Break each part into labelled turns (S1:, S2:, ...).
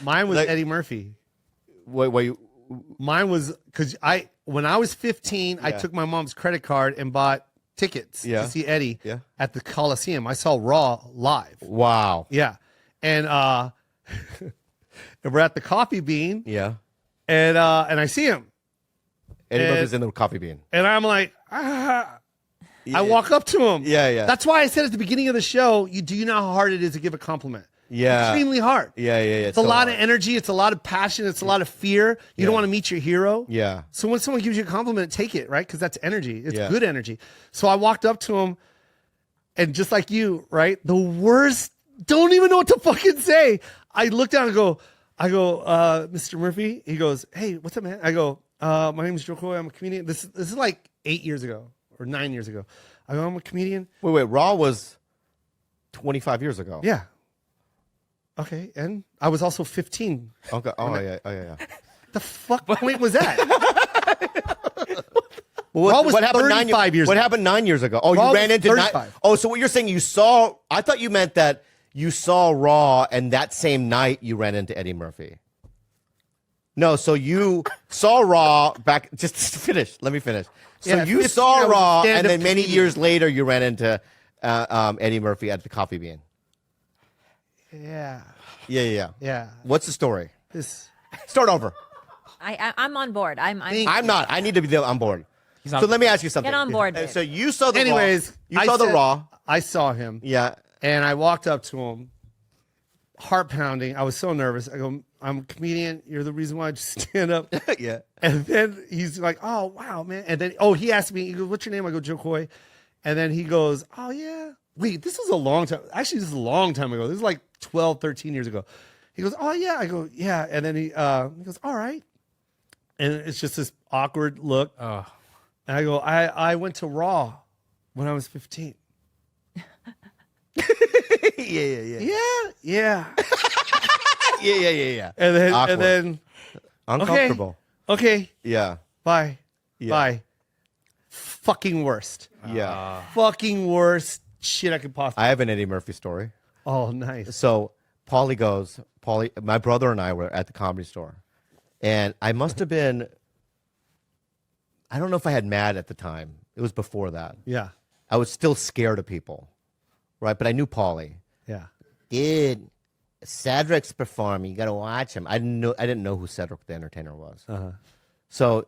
S1: Mine was Eddie Murphy.
S2: Wait.
S1: Mine was because when I was 15, I took my mom's credit card and bought tickets to see Eddie at the Coliseum. I saw Raw live.
S2: Wow.
S1: Yeah. And we're at the Coffee Bean.
S2: Yeah.
S1: And I see him.
S2: Eddie Murphy's in the Coffee Bean.
S1: And I'm like, I walk up to him.
S2: Yeah.
S1: That's why I said at the beginning of the show, do you know how hard it is to give a compliment?
S2: Yeah.
S1: Extremely hard.
S2: Yeah.
S1: It's a lot of energy. It's a lot of passion. It's a lot of fear. You don't want to meet your hero.
S2: Yeah.
S1: So when someone gives you a compliment, take it, right? Because that's energy. It's good energy. So I walked up to him, and just like you, right? The worst, don't even know what to fucking say. I look down and go, Mr. Murphy. He goes, hey, what's up, man? I go, my name is Joe Coy. I'm a comedian. This is like 8 years ago or 9 years ago. I go, I'm a comedian.
S2: Wait. Raw was 25 years ago.
S1: Yeah. Okay, and I was also 15.
S2: Okay. Oh yeah.
S1: The fuck point was that?
S2: What
S1: happened 35 years
S2: What
S1: ago.
S2: happened 9 years ago? Oh,
S1: Raw
S2: you ran into
S1: 35.
S2: Oh, so what you're saying? You saw? I thought you meant that you saw Raw, and that same night you ran into Eddie Murphy. No, so you saw Raw back. Just finish. Let me finish. So
S1: Yeah,
S2: you
S1: 15,
S2: saw
S1: I was
S2: Raw,
S1: a
S2: and then
S1: stand-up
S2: many
S1: comedian.
S2: years later you ran into Eddie Murphy at the Coffee Bean.
S1: Yeah.
S2: Yeah. What's the story?
S1: This.
S2: Start over.
S3: I'm on board. I'm
S2: not. I need to be on board. So let me ask you something.
S3: Get on board, babe.
S2: So you saw the
S1: Anyways,
S2: Raw. You saw the Raw.
S1: I saw him.
S2: Yeah.
S1: And I walked up to him, heart pounding. I was so nervous. I go, I'm a comedian. You're the reason why I just stand up.
S2: Yeah.
S1: And then he's like, oh, wow, man. And then, he asked me, he goes, what's your name? I go, Joe Coy. And then he goes, oh, yeah. Wait, this was a long time. Actually, this is a long time ago. This is like 12, 13 years ago. He goes, oh, yeah. I go, yeah. And then he goes, all right. And it's just this awkward look. And I go, I went to Raw when I was 15.
S2: Yeah.
S1: Yeah.
S2: Yeah.
S1: And
S2: Awkward.
S1: then
S2: Uncomfortable.
S1: Okay.
S2: Yeah.
S1: Bye.
S2: Yeah.
S1: Bye. Fucking worst.
S2: Yeah.
S1: Fucking worst shit I could possibly.
S2: I have an Eddie Murphy story.
S1: Oh, nice.
S2: So Paulie, my brother and I were at the Comedy Store, and I must have been, I don't know if I had mad at the time. It was before that.
S1: Yeah.
S2: I was still scared of people, right? But I knew Paulie.
S1: Yeah.
S2: Dude, Cedric's performing. You got to watch him. I didn't know who Cedric the Entertainer was. So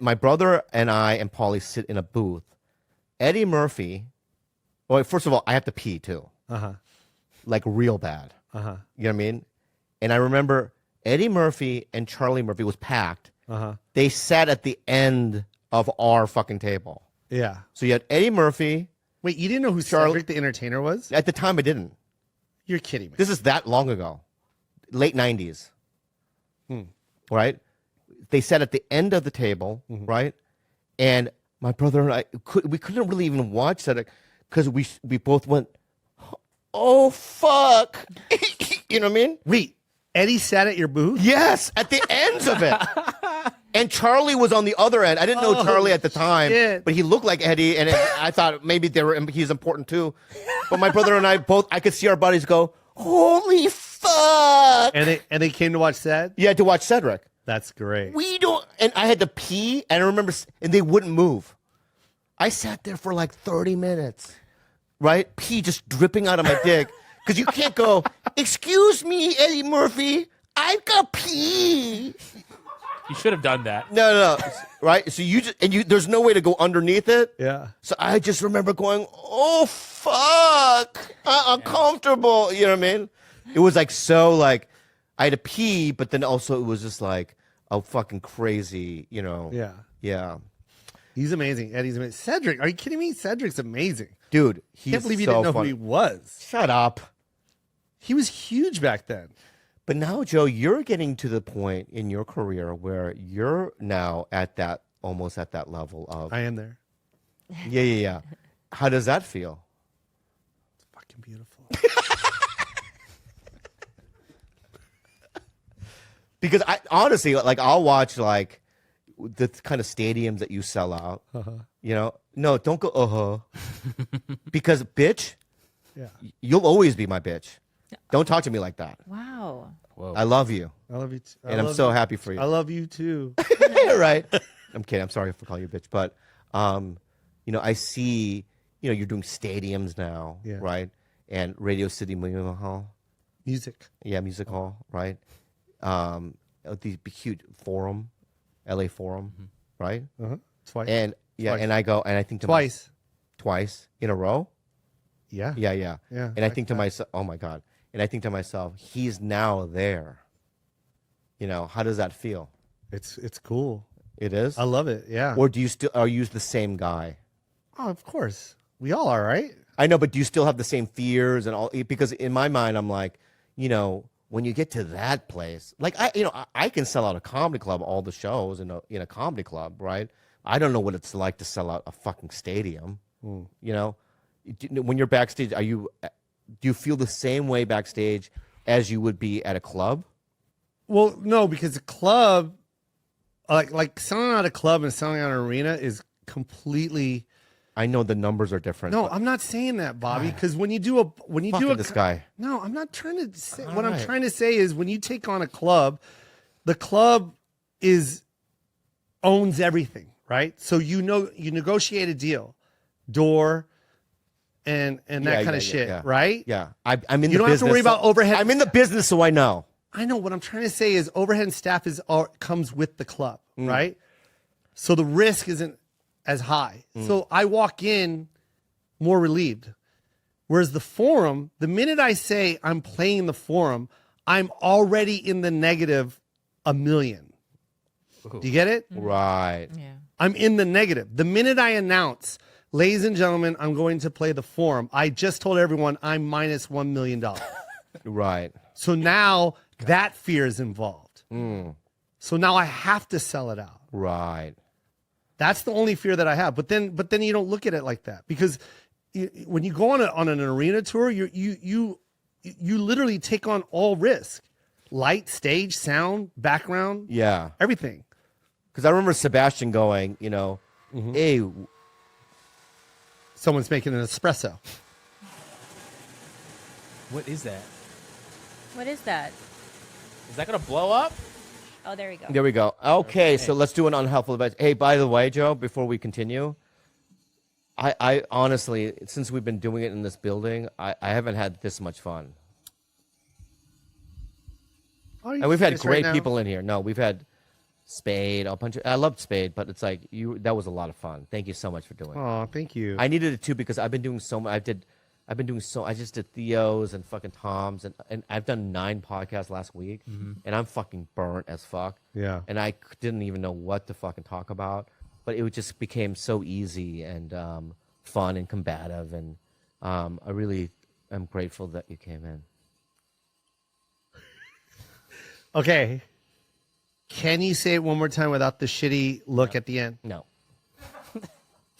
S2: my brother and I and Paulie sit in a booth. Eddie Murphy. Well, first of all, I have to pee too. Like real bad. You know what I mean? And I remember Eddie Murphy and Charlie Murphy was packed. They sat at the end of our fucking table.
S1: Yeah.
S2: So you had Eddie Murphy.
S1: Wait, you didn't know who Cedric the Entertainer was?
S2: At the time, I didn't.
S1: You're kidding me.
S2: This is that long ago. Late 90s. Right? They sat at the end of the table, right? And my brother and I, we couldn't really even watch that because we both went, oh, fuck. You know what I mean?
S1: Wait, Eddie sat at your booth?
S2: Yes, at the ends of it. And Charlie was on the other end. I didn't know Charlie at the time, but he looked like Eddie, and I thought maybe he's important too. But my brother and I both, I could see our bodies go, holy fuck.
S1: And they came to watch Ced?
S2: You had to watch Cedric.
S1: That's great.
S2: And I had to pee, and I remember, and they wouldn't move. I sat there for like 30 minutes, right? Pee just dripping out of my dick. Because you can't go, excuse me, Eddie Murphy, I've got pee.
S4: You should have done that.
S2: No. Right? So there's no way to go underneath it.
S1: Yeah.
S2: So I just remember going, oh, fuck. Uncomfortable. You know what I mean? It was like I had to pee, but then also it was just like a fucking crazy, you know.
S1: Yeah.
S2: Yeah.
S1: He's amazing. Eddie's amazing. Cedric, are you kidding me? Cedric's amazing.
S2: Dude, he's
S1: Can't believe you
S2: so
S1: didn't know
S2: funny.
S1: who he was.
S2: Shut up.
S1: He was huge back then.
S2: But now, Joe, you're getting to the point in your career where you're now almost at that level of.
S1: I am there.
S2: Yeah. How does that feel?
S1: It's fucking beautiful.
S2: Because I honestly, like, I'll watch like the kind of stadiums that you sell out. You know, no, don't go because bitch,
S1: Yeah.
S2: you'll always be my bitch. Don't talk to me like that.
S3: Wow.
S4: Whoa.
S2: I love you,
S1: I love you.
S2: and I'm so happy for you.
S1: I love you too.
S2: Right? I'm kidding. I'm sorry for calling you a bitch, but I see, you're doing stadiums now,
S1: Yeah.
S2: right? And Radio City Music Hall,
S1: Music.
S2: yeah, Music Hall, right? The cute Forum, LA Forum, right?
S1: Twice.
S2: And yeah,
S1: Twice.
S2: and I go and I think to twice in a row.
S1: Yeah.
S2: Yeah.
S1: Yeah,
S2: And I think to myself, oh my God. And I think to myself, he's now there. How does that feel?
S1: It's cool.
S2: It is?
S1: I love it. Yeah.
S2: Or are you the same guy?
S1: Oh, of course. We all are, right?
S2: I know, but do you still have the same fears and all? Because in my mind, I'm like, when you get to that place, like I can sell out a comedy club, all the shows in a comedy club, right? I don't know what it's like to sell out a fucking stadium. When you're backstage, do you feel the same way backstage as you would be at a club?
S1: Well, no, because a club, like selling out a club and selling out an arena is completely.
S2: I know the numbers are different.
S1: No, I'm not saying that, Bobby. Because when you do
S2: this guy.
S1: No, I'm not trying to say.
S2: All
S1: What I'm
S2: right.
S1: trying to say is when you take on a club, the club owns everything, right? So you negotiate a deal, door, and that kind of shit, right?
S2: Yeah, I'm in.
S1: You
S2: the
S1: don't have to
S2: business,
S1: worry about overhead.
S2: I'm in the business, so I know.
S1: I know what I'm trying to say is overhead and staff comes with the club, right? So the risk isn't as high. So I walk in more relieved. Whereas the Forum, the minute I say I'm playing the Forum, I'm already in the negative $1 million. Do you get it?
S2: Right.
S3: Yeah.
S1: I'm in the negative. The minute I announce, ladies and gentlemen, I'm going to play the Forum, I just told everyone I'm minus $1 million.
S2: Right.
S1: So now that fear is involved. So now I have to sell it out.
S2: Right.
S1: That's the only fear that I have. But then you don't look at it like that because when you go on an arena tour, you literally take on all risk, light, stage, sound, background,
S2: Yeah.
S1: everything.
S2: Because I remember Sebastian going, hey,
S1: Someone's making an espresso.
S4: What is that?
S3: What is that?
S4: Is that gonna blow up?
S3: Oh, there we go.
S2: there we go. Okay, so let's do an unhelpful advice. Hey, by the way, Joe, before we continue, I honestly, since we've been doing it in this building, I haven't had this much fun.
S1: Are you
S2: And we've had
S1: serious
S2: great
S1: right now?
S2: people in here. No, we've had Spade, a bunch of. I loved Spade, but it's like that was a lot of fun. Thank you so much for doing it.
S1: Oh, thank you.
S2: I needed it too because I've been doing so much. I just did Theo's and fucking Tom's and I've done 9 podcasts last week and I'm fucking burnt as fuck.
S1: Yeah.
S2: And I didn't even know what to fucking talk about, but it just became so easy and fun and combative and I really am grateful that you came in.
S1: Okay. Can you say it one more time without the shitty look at the end?
S2: No.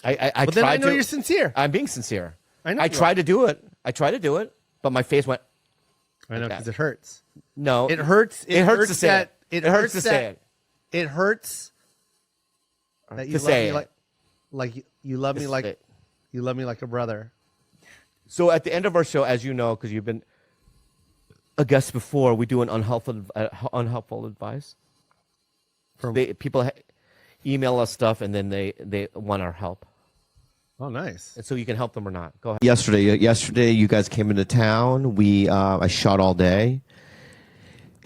S2: I
S1: But then I
S2: tried
S1: know
S2: to.
S1: you're sincere.
S2: I'm being sincere.
S1: I know
S2: I
S1: you are.
S2: tried to do it, but my face went.
S1: I know
S2: like
S1: because
S2: that.
S1: it hurts.
S2: No,
S1: It hurts.
S2: It hurts to say
S1: that,
S2: it. It hurts to say it.
S1: It hurts that you
S2: To
S1: love
S2: say
S1: me
S2: it.
S1: like you love me
S2: To
S1: like
S2: say it.
S1: you love me like a brother.
S2: So at the end of our show, as you know, because you've been a guest before, we do an unhelpful advice. People email us stuff, and then they want our help.
S1: Oh, nice.
S2: And so you can help them or not. Go ahead. Yesterday, you guys came into town. I shot all day,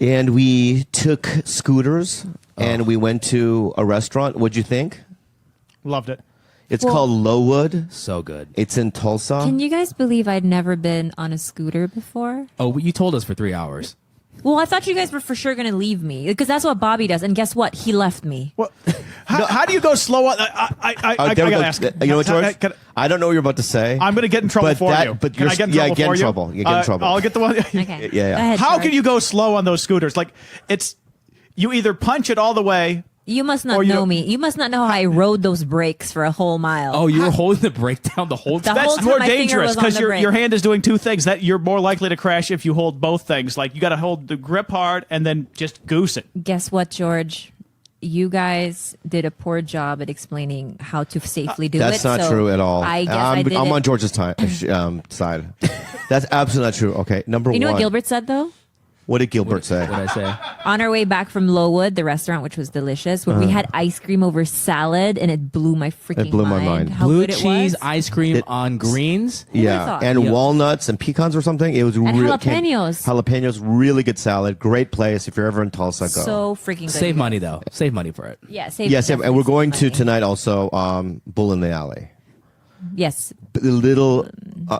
S2: and we took scooters and we went to a restaurant. What'd you think?
S5: Loved it.
S2: It's
S6: Well-
S2: called Lowwood.
S4: So good.
S2: It's in Tulsa.
S6: Can you guys believe I'd never been on a scooter before?
S4: Oh, you told us for 3 hours.
S6: Well, I thought you guys were for sure going to leave me because that's what Bobby does. And guess what? He left me.
S5: Well, how do you go slow? I
S2: There we
S5: gotta
S2: go.
S5: ask.
S2: You know what, George? I don't know what you're about to say.
S5: I'm going to get in trouble
S2: But
S5: for
S2: that-
S5: you.
S2: but
S5: Can I
S2: you're-
S5: get in
S2: yeah,
S5: trouble
S2: get in
S5: for you?
S2: trouble. You get in trouble.
S5: I'll get the one.
S6: Okay.
S2: Yeah.
S6: Go ahead,
S5: How
S6: George.
S5: can you go slow on those scooters? Like you either punch it all the way.
S6: You must not
S5: Or you
S6: know
S5: don't-
S6: me. You must not know how I rode those brakes for a whole mile.
S4: Oh, you were holding the brake down the whole
S6: The
S4: time.
S6: whole
S5: That's
S6: time
S5: more
S6: my finger
S5: dangerous
S6: was on
S5: because
S6: the
S5: your
S6: brake.
S5: hand is doing two things. That you're more likely to crash if you hold both things. Like you got to hold the grip hard and then just goose it.
S6: Guess what, George? You guys did a poor job at explaining how to safely do it.
S2: That's not
S6: so
S2: true at all.
S6: I guess I did
S2: I'm
S6: it.
S2: on George's side. That's absolutely not true. Okay, number
S6: You know
S2: one.
S6: what Gilbert said though?
S2: What did Gilbert say?
S4: What did I say?
S6: On our way back from Lowood, the restaurant, which was delicious, where we had ice cream over salad, and it blew my freaking
S2: blew my mind.
S6: How
S4: Blue
S6: good it
S4: cheese
S6: was.
S4: ice cream
S2: It-
S4: on greens.
S6: would've
S2: Yeah,
S6: thought?
S2: and
S4: Yeah.
S2: walnuts and pecans or something. It was
S6: And
S2: real
S6: jalapenos.
S2: Jalapenos, really good salad. Great place if you're ever in Tulsa. Go.
S6: So freaking good.
S4: Save money though. Save money for it.
S6: Yeah, save.
S2: Yes, and
S6: definitely
S2: we're
S6: save
S2: going to
S6: money.
S2: tonight also Bull in the Alley.
S6: Yes.
S2: But the little,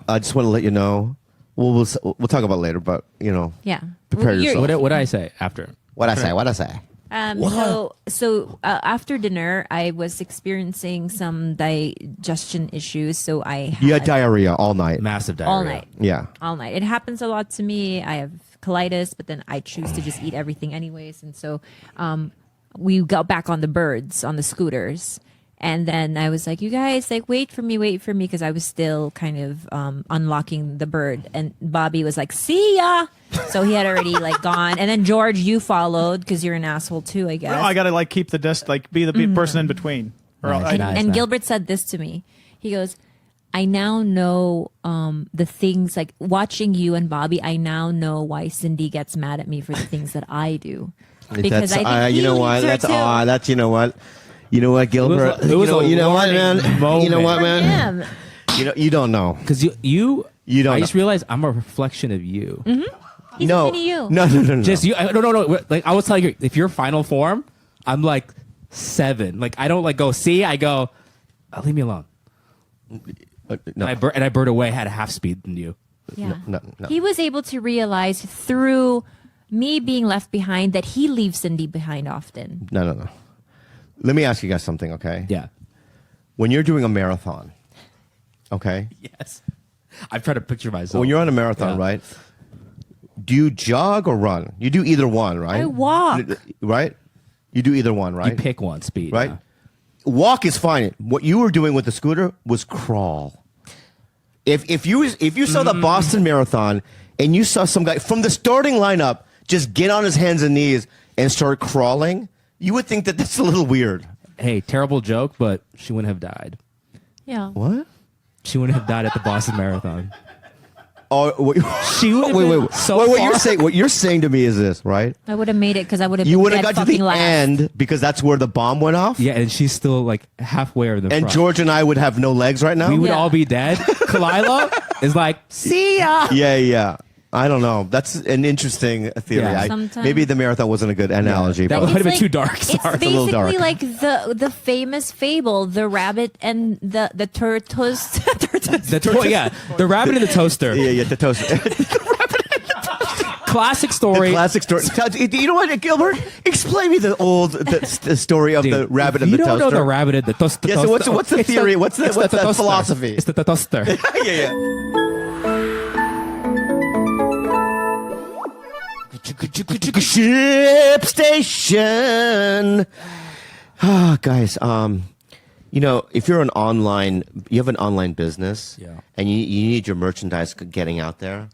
S2: I just want to let you know. We'll talk about it later, but
S6: Yeah.
S2: Prepare
S6: Well, you're-
S2: yourself.
S4: What did I say after?
S2: what I say.
S6: So after dinner, I was experiencing some digestion issues. So I had
S2: You had diarrhea all night.
S4: Massive diarrhea.
S6: all night.
S2: Yeah.
S6: All night. It happens a lot to me. I have colitis, but then I choose to just eat everything anyways. And so we got back on the birds, on the scooters. And then I was like, you guys, like, wait for me, because I was still kind of unlocking the bird. And Bobby was like, see ya. So he had already like gone. And then George, you followed because you're an asshole too, I guess.
S5: No, I gotta like keep the desk, like be the person in between. Or
S4: Nice.
S6: And Gilbert said this to me. He goes, I now know the things, like watching you and Bobby, I now know why Cindy gets mad at me for the things that I do. Because
S2: That's,
S6: I think
S2: you
S6: he
S2: know what?
S6: leaves her
S2: That's
S6: too.
S2: That's You know what, Gilbert?
S4: It was a
S2: you know what,
S4: learning
S2: man?
S4: moment.
S2: You know what, man?
S6: Damn.
S2: You don't know.
S4: Because you
S2: don't
S4: I
S2: know.
S4: just realized I'm a reflection of you.
S6: He's
S2: no.
S6: a mini you.
S2: No.
S4: Just you. No. Like I was telling you, if you're final form, I'm like 7. Like I don't like go see. I go, leave me alone.
S2: No.
S4: And I bird away had a half speed than you.
S6: Yeah.
S2: No.
S6: He was able to realize through me being left behind that he leaves Cindy behind often.
S2: No. Let me ask you guys something, okay?
S4: Yeah.
S2: When you're doing a marathon, okay?
S4: Yes. I've tried to picture myself.
S2: When you're on a marathon,
S4: Yeah.
S2: right? Do you jog or run? You do either one, right?
S6: I walk.
S2: Right? You do either one, right?
S4: You pick one speed.
S2: Right?
S4: Yeah.
S2: Walk is fine. What you were doing with the scooter was crawl. If you saw the Boston Marathon and you saw some guy from the starting lineup just get on his hands and knees and start crawling, you would think that that's a little weird.
S4: Hey, terrible joke, but she wouldn't have died.
S6: Yeah.
S2: What?
S4: She wouldn't have died at the Boston Marathon.
S2: Oh, wait,
S4: She would have been so
S2: what
S4: far.
S2: you're saying to me is this, right?
S6: I would have made it because I would have
S2: You
S6: been
S2: would have
S6: dead
S2: got to
S6: fucking
S2: the
S6: last.
S2: end because that's where the bomb went off.
S4: Yeah, and she's still like halfway in the
S2: And
S4: front.
S2: George and I would have no legs right now.
S4: we would
S6: Yeah.
S4: all be dead. Kalila is like, see ya.
S2: Yeah. I don't know. That's an interesting theory.
S4: Yeah.
S6: Sometimes-
S2: Maybe the marathon wasn't a good analogy.
S4: That
S2: but
S4: would have been
S6: It's
S4: too dark.
S6: It's
S4: Sorry.
S2: a little
S6: basically
S2: dark.
S6: like the famous fable, the rabbit and the tortoise.
S4: The rabbit in the toaster.
S2: yeah, the toast.
S4: Classic story.
S2: Classic story. You know what, Gilbert? Explain me the story of
S4: Dude,
S2: the rabbit
S4: if
S2: and the
S4: you
S2: toaster.
S4: don't know the rabbit in the toaster.
S2: Yeah, so what's the theory? What's that
S4: toaster.
S2: philosophy?
S4: It's the toaster.
S2: yeah. ShipStation. Guys, if you're you have an online business,
S4: Yeah.
S2: and you need your merchandise getting out there,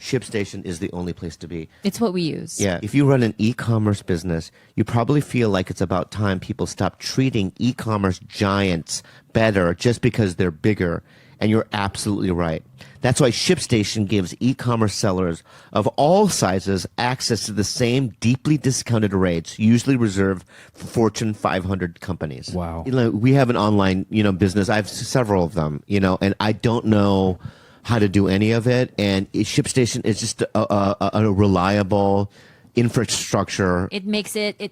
S2: ShipStation is the only place to be.
S6: It's what we use.
S2: Yeah, if you run an e-commerce business, you probably feel like it's about time people stop treating e-commerce giants better just because they're bigger. And you're absolutely right. That's why ShipStation gives e-commerce sellers of all sizes access to the same deeply discounted rates, usually reserved for Fortune 500 companies.
S4: Wow.
S2: We have an online, business. I have several of them, and I don't know how to do any of it. And ShipStation is just a reliable infrastructure.
S6: It makes it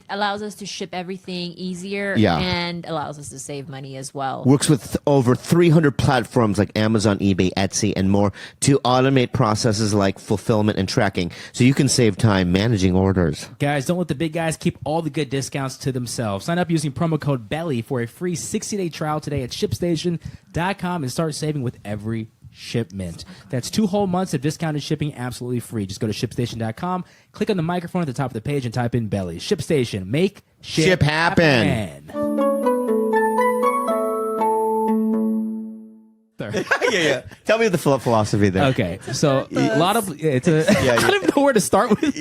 S6: allows us to ship everything easier
S2: Yeah.
S6: and allows us to save money as well.
S2: Works with over 300 platforms like Amazon, eBay, Etsy, and more to automate processes like fulfillment and tracking, so you can save time managing orders.
S4: Guys, don't let the big guys keep all the good discounts to themselves. Sign up using promo code BELLY for a free 60-day trial today at ShipStation.com and start saving with every shipment. That's 2 whole months of discounted shipping absolutely free. Just go to ShipStation.com, click on the microphone at the top of the page, and type in BELLY. ShipStation. Make
S2: Ship happen. yeah. Tell me the philosophy there.
S4: Okay, so a lot of I don't even know where to start with.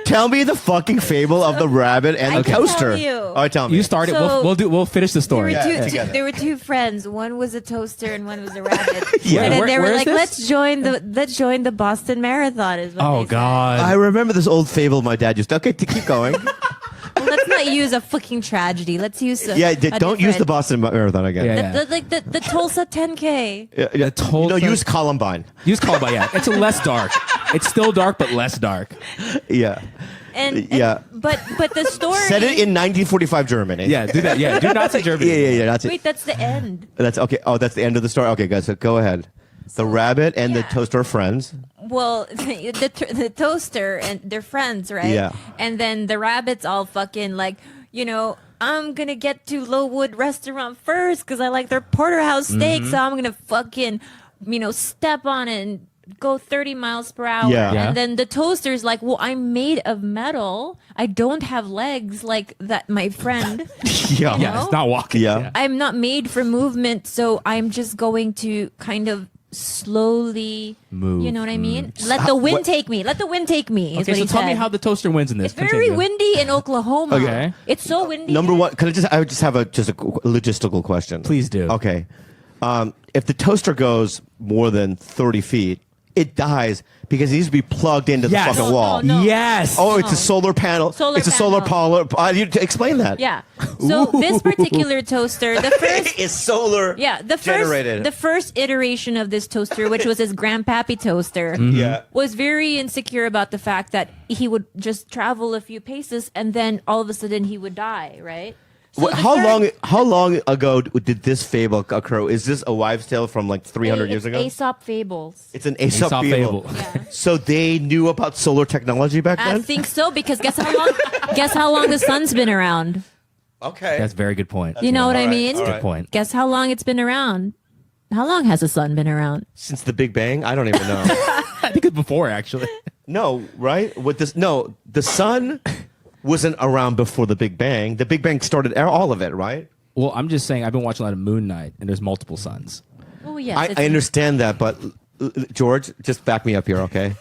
S2: Tell me the fucking fable of the rabbit and
S6: I
S2: the
S6: can tell
S2: toaster.
S6: you.
S2: All right, tell me.
S4: You started.
S6: So-
S4: We'll finish the story.
S2: together.
S6: There were two friends. One was a toaster and one was a rabbit.
S2: Yeah.
S6: And then
S4: Where-
S6: they were
S4: where is
S6: like,
S4: this?
S6: let's join the Boston Marathon is what
S4: Oh
S6: they said.
S4: God.
S2: I remember this old fable my dad used. Okay, keep going.
S6: Well, let's not use a fucking tragedy. Let's use a,
S2: Yeah,
S6: a
S2: don't use the
S6: different-
S2: Boston Marathon again.
S4: Yeah.
S6: the Tulsa 10K.
S2: Yeah.
S4: Tulsa-
S2: Use Columbine.
S4: Use Columbine. Yeah, it's less dark. It's still dark, but less dark.
S2: Yeah.
S6: And
S2: Yeah.
S6: but the story.
S2: Set it in 1945 Germany.
S4: Yeah, do that. Yeah, do not say Germany.
S2: Yeah. That's it.
S6: Wait, that's the end.
S2: That's okay. Oh, that's the end of the story. Okay, guys, so go ahead. The rabbit and the
S6: yeah.
S2: toaster are friends.
S6: Well, the toaster and their friends, right?
S2: Yeah.
S6: And then the rabbit's all fucking like, I'm gonna get to Lowwood Restaurant first because I like their porterhouse steak, so I'm gonna fucking, step on it and go 30 miles per hour.
S2: Yeah.
S4: Yeah.
S6: And then the toaster's like, well, I'm made of metal. I don't have legs like that, my friend.
S2: Yeah.
S4: Yeah, it's not walking.
S2: Yeah.
S6: I'm not made for movement, so I'm just going to kind of slowly
S4: Move.
S6: You know what I mean? Let the wind take me. Let the wind take me. Is
S4: Okay,
S6: what
S4: so
S6: he
S4: tell me
S6: said.
S4: how the toaster wins in this.
S6: It's very
S4: Continue.
S6: windy in Oklahoma.
S4: Okay.
S6: It's so windy.
S2: Number one, I would just have a logistical question.
S4: Please do.
S2: Okay. If the toaster goes more than 30 feet, it dies because it needs to be plugged into
S4: Yes.
S2: the fucking wall.
S6: No.
S4: Yes.
S2: Oh, it's a solar panel.
S6: Solar
S2: it's a solar
S6: panel.
S2: panel. Explain that.
S6: Yeah. So this particular toaster, the first
S2: It's solar generated.
S6: the first iteration of this toaster, which was his grandpappy toaster,
S2: Yeah.
S6: was very insecure about the fact that he would just travel a few paces and then all of a sudden he would die, right? So
S2: What,
S6: the
S2: how
S6: third-
S2: long ago did this fable occur? Is this a wives' tale from like 300 years
S6: it's
S2: ago?
S6: Aesop fables.
S2: It's an Aesop
S4: Aesop
S2: fable.
S4: fable.
S6: Yeah.
S2: So they knew about solar technology back
S6: I
S2: then?
S6: think so because guess how long the sun's been around?
S2: Okay.
S4: That's a very good point.
S6: You know what I
S2: All right,
S6: mean?
S2: all
S4: Good
S2: right.
S4: point.
S6: Guess how long it's been around? How long has the sun been around?
S2: Since the Big Bang? I don't even know.
S4: I think it's before actually.
S2: No, right? The sun wasn't around before the Big Bang. The Big Bang started all of it, right?
S4: Well, I'm just saying I've been watching a lot of Moon Knight, and there's multiple suns.
S6: Oh yes,
S2: I understand that, but George, just back me up here, okay?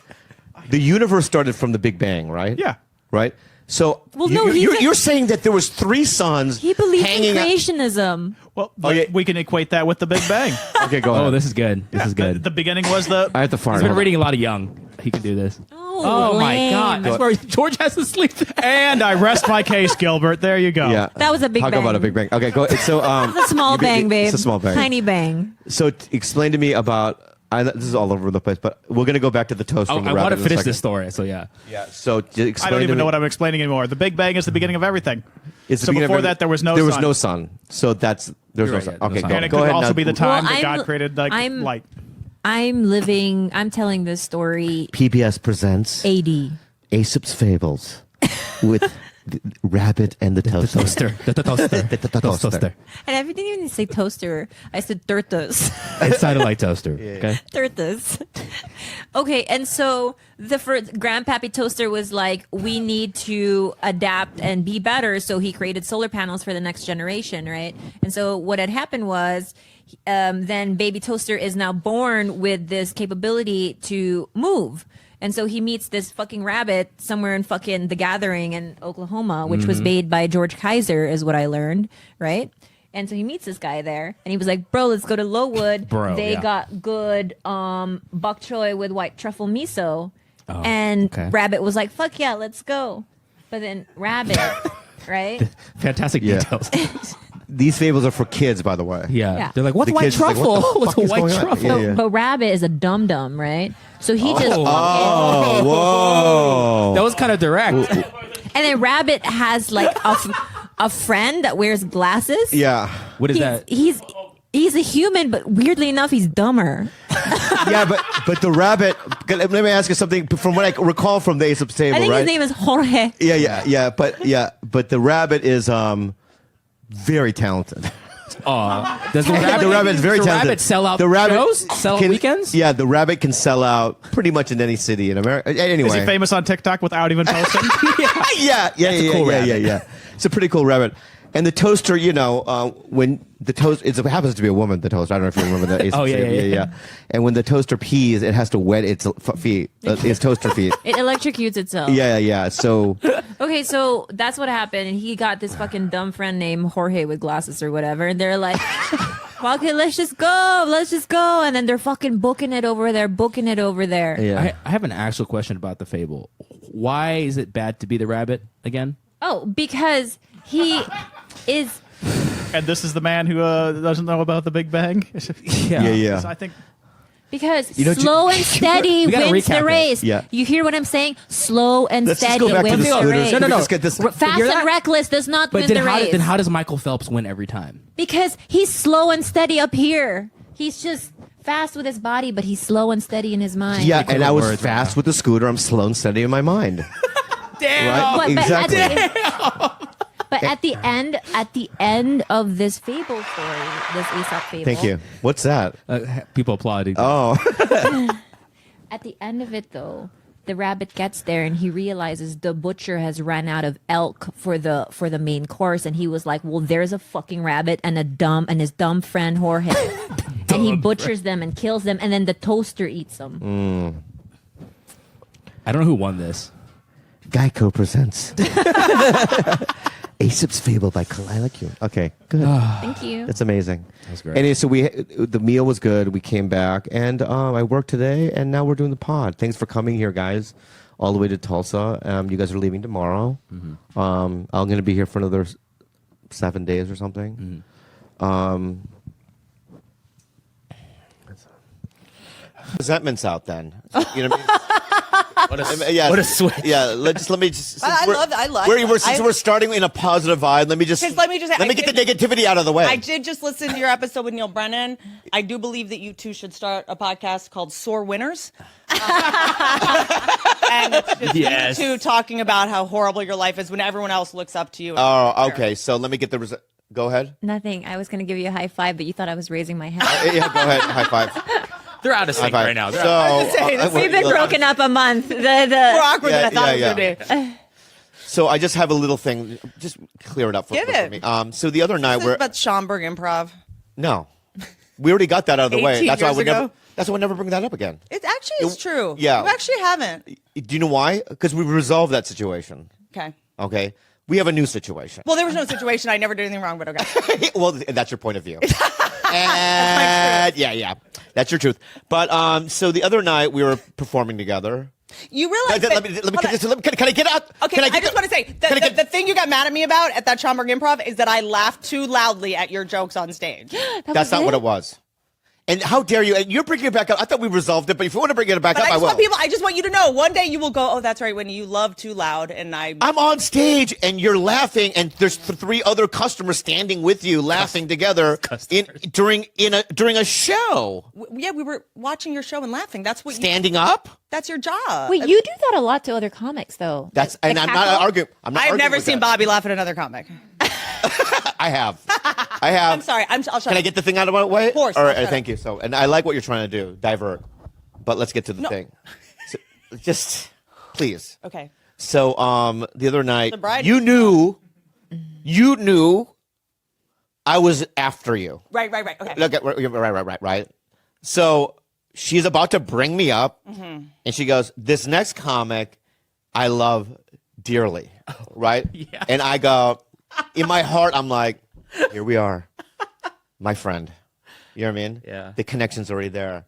S2: The universe started from the Big Bang, right?
S5: Yeah.
S2: Right? So
S6: Well, no, he's
S2: you're saying that there was 3 suns
S6: he believes in
S2: hanging out.
S6: creationism.
S5: Well,
S2: Okay.
S5: we can equate that with the Big Bang.
S2: Okay, go ahead.
S4: Oh, this is good. This is good.
S5: The beginning was the.
S2: I have to fart.
S4: He's been
S2: Hold on.
S4: reading a lot of Young. He can do this.
S6: Oh,
S4: my
S6: lame.
S4: God! That's where George has to sleep.
S5: And I rest my case, Gilbert. There you go.
S2: Yeah.
S6: That was a big
S2: Talk
S6: bang.
S2: about a Big Bang. Okay, go. So
S6: It's a small bang, babe.
S2: It's a small bang.
S6: Tiny bang.
S2: So explain to me about. This is all over the place, but we're gonna go back to the toast.
S4: I
S2: from the
S4: want to
S2: rabbit in a
S4: finish
S2: second.
S4: this story. So yeah.
S2: Yeah. So explain
S5: I don't
S2: to
S5: even
S2: me-
S5: know what I'm explaining anymore. The Big Bang is the beginning of everything.
S2: It's the
S5: So
S2: beginning of
S5: before
S2: every-
S5: that, there was no
S2: There was
S5: sun.
S2: no sun. So there's
S4: You're
S2: no
S4: right,
S2: sun.
S4: yeah, no
S2: Okay,
S4: sun.
S2: go,
S5: And it
S2: go
S5: could
S2: ahead.
S5: also
S2: now.
S5: be the time
S6: Well,
S5: that
S6: I'm-
S5: God created
S6: I'm-
S5: light.
S6: I'm telling this story
S2: PBS presents
S6: 80.
S2: Aesop's Fables with the rabbit and the toaster.
S4: The toaster.
S2: The toaster.
S6: And I didn't even say toaster. I said tortas.
S4: It sounded like toaster. Okay.
S6: Tortas. Okay, and so the first Grandpappy Toaster was like, we need to adapt and be better. So he created solar panels for the next generation, right? And so what had happened was, then Baby Toaster is now born with this capability to move. And so he meets this fucking rabbit somewhere in fucking The Gathering in Oklahoma, which was made by George Kaiser, is what I learned, right? And so he meets this guy there, and he was like, "Bro, let's go to Lowwood.
S4: Bro,
S6: they
S4: yeah.
S6: got good bok choy with white truffle miso."
S4: Oh,
S6: and
S4: okay.
S6: Rabbit was like, "Fuck yeah, let's go." But then Rabbit, right?
S4: Fantastic
S2: Yeah.
S4: details.
S2: These fables are for kids, by the way.
S4: Yeah.
S6: Yeah.
S4: They're like, what's
S2: The
S4: white
S2: kids is like,
S4: truffle?
S2: what the
S4: What's
S2: fuck
S4: a
S2: is
S4: white
S2: going on?
S4: truffle?
S2: Yeah, yeah.
S6: But Rabbit is a dum dum, right? So he just fucking,
S2: Oh, whoa.
S4: That was kind of direct.
S6: and then Rabbit has like a friend that wears glasses.
S2: Yeah.
S4: What is
S6: He's,
S4: that?
S6: he's a human, but weirdly enough, he's dumber.
S2: Yeah, but the rabbit. Let me ask you something from what I recall from the Aesop's Table,
S6: I think
S2: right?
S6: his name is Jorge.
S2: But the rabbit is very talented.
S4: Does the rabbit,
S2: The rabbit's very
S4: the
S2: talented.
S4: rabbit sell out
S2: the rabbit
S4: shows? Sell out
S2: can-
S4: weekends?
S2: Yeah, the rabbit can sell out pretty much in any city in America. Anyway,
S5: Is he famous on TikTok without even posting?
S2: yeah.
S4: a cool rabbit.
S2: It's a pretty cool rabbit. And the toaster, when the toast, it happens to be a woman, the toaster. I don't know if you remember that.
S4: Oh, yeah.
S2: And when the toaster pees, it has to wet its feet, its toaster feet.
S6: It electrocutes itself.
S2: Yeah. So,
S6: Okay, so that's what happened. And he got this fucking dumb friend named Jorge with glasses or whatever. And they're like, okay, let's just go. And then they're fucking booking it over there.
S2: yeah.
S4: I have an actual question about the fable. Why is it bad to be the rabbit again?
S6: Oh, because he is.
S5: And this is the man who doesn't know about the Big Bang.
S2: Yeah.
S5: So I think
S6: Because
S2: know,
S6: slow and steady
S4: We gotta
S6: wins
S4: recap
S6: the
S4: it.
S6: race.
S2: Yeah.
S6: You hear what I'm saying? Slow and
S2: Let's just
S6: steady
S2: go back to
S6: wins
S2: the
S6: the
S2: scooters.
S6: race.
S2: Can we
S4: No.
S2: just get this?
S6: Fast
S4: You're
S6: and
S4: not-
S6: reckless does not
S4: But
S6: win the race.
S4: then how does Michael Phelps win every time?
S6: Because he's slow and steady up here. He's just fast with his body, but he's slow and steady in his mind.
S2: Yeah, and I was
S4: words right
S2: fast with the scooter. I'm slow and steady in my mind.
S5: damn.
S2: Right? Exactly.
S6: But at the end of this fable story, this Aesop fable.
S2: Thank you. What's that?
S4: People applauding.
S2: Oh,
S6: At the end of it, though, the rabbit gets there and he realizes the butcher has ran out of elk for the main course, and he was like, "Well, there's a fucking rabbit and his dumb friend Jorge," and he butchers them and kills them, and then the toaster eats them.
S4: I don't know who won this.
S2: Geico presents Aesop's Fable by I Like You. Okay, good.
S6: Thank you.
S2: That's amazing.
S4: That's great.
S2: Anyway, so the meal was good. We came back, and I worked today, and now we're doing the pod. Thanks for coming here, guys, all the way to Tulsa. You guys are leaving tomorrow. I'm going to be here for another 7 days or something. Resentments out then. You know what I mean?
S4: What a switch.
S2: Yeah, let me just.
S7: I love-
S2: Since we're starting in a positive vibe, let me just.
S7: 'Cause let me just say,
S2: Let me
S7: I
S2: get the negativity out of the way.
S7: I did just listen to your episode with Neil Brennan. I do believe that you two should start a podcast called Sore Winners. And it's just
S4: Yes.
S7: you two talking about how horrible your life is when everyone else looks up to you.
S2: Oh, okay. So let me get the Go ahead.
S6: Nothing. I was going to give you a high five, but you thought I was raising my hand.
S2: Yeah, go ahead. High five.
S4: They're out of sync
S2: High five.
S4: right now. They're
S2: So
S4: out.
S6: We've been broken up a month.
S7: More awkward than I thought
S2: yeah,
S7: it was going to be.
S2: So I just have a little thing. Just clear it up for
S7: Give it.
S2: me. So the other night
S7: This is
S2: we're
S7: about Schaumburg Improv.
S2: no, we already got that out of the way.
S7: 18
S2: That's why I
S7: years
S2: would
S7: ago?
S2: never. That's why I would never bring that up again.
S7: It actually is true.
S2: yeah.
S7: You actually haven't.
S2: Do you know why? Because we resolved that situation.
S7: Okay.
S2: Okay. We have a new situation.
S7: Well, there was no situation. I never did anything wrong, but okay.
S2: Well, that's your point of view. And yeah, that's your truth. But so the other night we were performing together.
S7: You realize that,
S2: Can I get out?
S7: Okay,
S2: Can
S7: I just want to say the thing you got mad at me about at that Schaumburg Improv is that I laughed too loudly at your jokes on stage.
S2: That's not what it was. And how dare you? And you're bringing it back up. I thought we resolved it, but if you want to bring it back
S7: But
S2: up,
S7: I just want you to know. One day you will go, oh, that's right, when you love too loud, and I'm
S2: on stage and you're laughing, and there's three other customers standing with you, laughing together during a show.
S7: Yeah, we were watching your show and laughing. That's what
S2: Standing up.
S7: That's your job.
S6: Wait, you do that a lot to other comics, though.
S2: That's and I'm not arguing.
S7: I've never seen Bobby laugh at another comic.
S2: I have. I'm
S7: sorry. I'll shut
S2: Can
S7: up.
S2: I get the thing out of my way?
S7: Of course.
S2: All
S7: I'll
S2: right.
S7: shut
S2: Thank you. So, and I like what you're trying to do, divert. But let's get to the thing. So, just please.
S7: Okay.
S2: So, the other night,
S7: Sobriety.
S2: you knew, I was after you.
S7: Right. Okay.
S2: Look at right. So she's about to bring me up, and she goes, "This next comic, I love dearly." Right?
S4: Yeah.
S2: And I go, in my heart, I'm like, here we are, my friend. You know what I mean?
S4: Yeah.
S2: The connection's already there.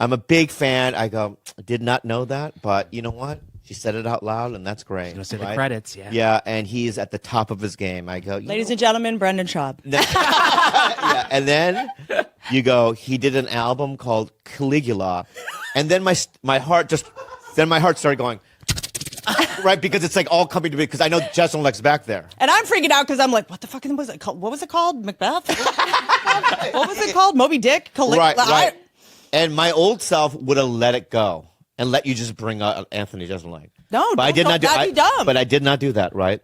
S2: I'm a big fan. I go, did not know that, but you know what? She said it out loud, and that's great.
S4: Gonna say the
S2: right?
S4: credits, yeah.
S2: Yeah, and he's at the top of his game. I go,
S7: Ladies and gentlemen, Brendan Schaub.
S2: yeah, and then you go, he did an album called Caligula, and then my heart started going, right, because it's like all coming to me, because I know Jesselnick's back there.
S7: And I'm freaking out because I'm like, what the fuck was it called? What was it called? Macbeth? What was it called? Moby Dick?
S2: Right. And my old self would have let it go and let you just bring out Anthony Jeselnik.
S7: No,
S2: but I did not do
S7: that'd be dumb.
S2: But I did not do that, right?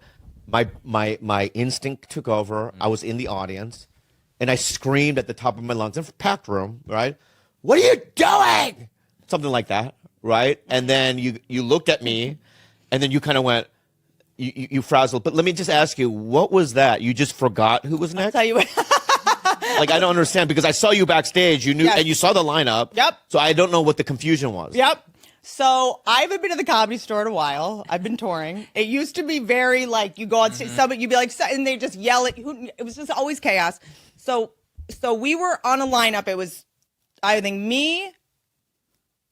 S2: My instinct took over. I was in the audience, and I screamed at the top of my lungs in a packed room, right? What are you doing? Something like that, right? And then you looked at me, and then you kind of went, you frazzled. But let me just ask you, what was that? You just forgot who was next?
S7: Tell you what.
S2: Like, I don't understand because I saw you backstage. You knew,
S7: Yes.
S2: and you saw the lineup.
S7: Yep.
S2: So I don't know what the confusion was.
S7: Yep. So I haven't been to the Comedy Store in a while. I've been touring. It used to be very like you go on stage, somebody you'd be like, and they just yell at you. It was just always chaos. So we were on a lineup. It was, I think, me,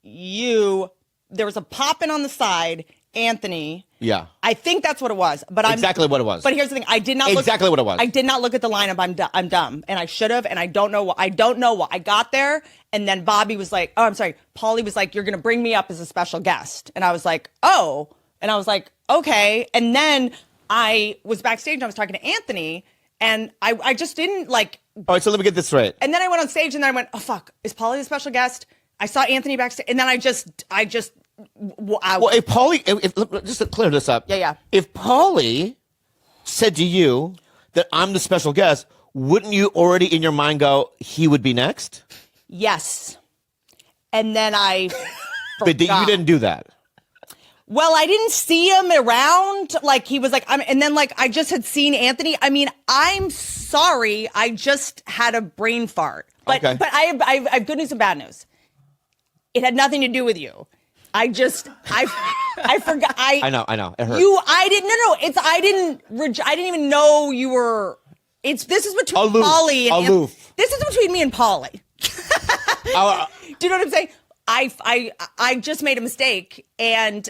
S7: you. There was a poppin' on the side, Anthony.
S2: Yeah.
S7: I think that's what it was. But I'm
S2: Exactly what it was.
S7: But here's the thing: I did not
S2: Exactly what it was.
S7: I did not look at the lineup. I'm dumb, and I should have, and I don't know what. I don't know what. I got there, and then Bobby was like, "Oh, I'm sorry." Paulie was like, "You're gonna bring me up as a special guest," and I was like, "Oh," and I was like, "Okay," and then I was backstage and I was talking to Anthony, and I just didn't like.
S2: All right, so let me get this straight.
S7: And then I went on stage, and then I went, "Oh fuck, is Paulie the special guest?" I saw Anthony backstage, and then I just.
S2: Well, if Paulie, just to clear this up.
S7: Yeah.
S2: If Paulie said to you that I'm the special guest, wouldn't you already in your mind go, he would be next?
S7: Yes. And then I
S2: But you didn't do that.
S7: Well, I didn't see him around. Like, he was like, and then like, I just had seen Anthony. I mean, I'm sorry. I just had a brain fart. But,
S2: Okay.
S7: but I have good news and bad news. It had nothing to do with you. I forgot.
S2: I know. It hurt.
S7: I didn't even know you were, this is between
S2: Aloof.
S7: Polly and
S2: Aloof.
S7: this is between me and Polly. Do you know what I'm saying? I just made a mistake, and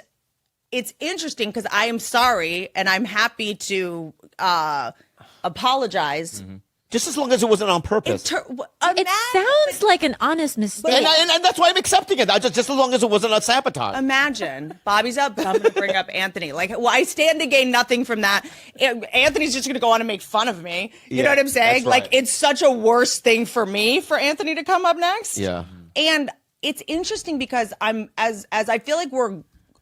S7: it's interesting because I am sorry and I'm happy to apologize.
S2: Mm-hmm. Just as long as it wasn't on purpose.
S6: It sounds like an honest mistake.
S2: And that's why I'm accepting it. Just as long as it wasn't a sabotage.
S7: Imagine Bobby's up, but I'm going to bring up Anthony. Like, well, I stand to gain nothing from that. Anthony's just going to go on and make fun of me. You know what I'm saying?
S2: that's right.
S7: Like, it's such a worse thing for me for Anthony to come up next.
S2: Yeah.
S7: And it's interesting because as I feel like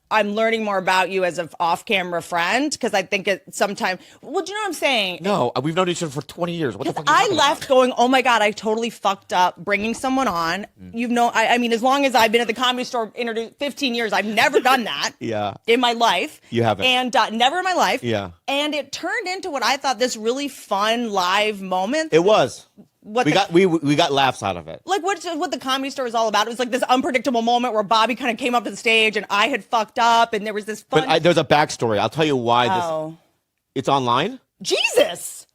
S7: I'm learning more about you as an off-camera friend because I think it sometimes. Well, do you know what I'm saying?
S2: No, we've known each other for 20 years. What the fuck?
S7: I left going, oh my God, I totally fucked up bringing someone on. I mean, as long as I've been at the Comedy Store 15 years, I've never done that.
S2: Yeah.
S7: In my life.
S2: You haven't.
S7: And never in my life.
S2: Yeah.
S7: And it turned into what I thought this really fun live moment.
S2: It was.
S7: What
S2: we got laughs out of it.
S7: Like what the Comedy Store is all about. It was like this unpredictable moment where Bobby kind of came up to the stage and I had fucked up and there was this fun.
S2: But there's a backstory. I'll tell you why
S7: Oh.
S2: It's online?
S7: Jesus.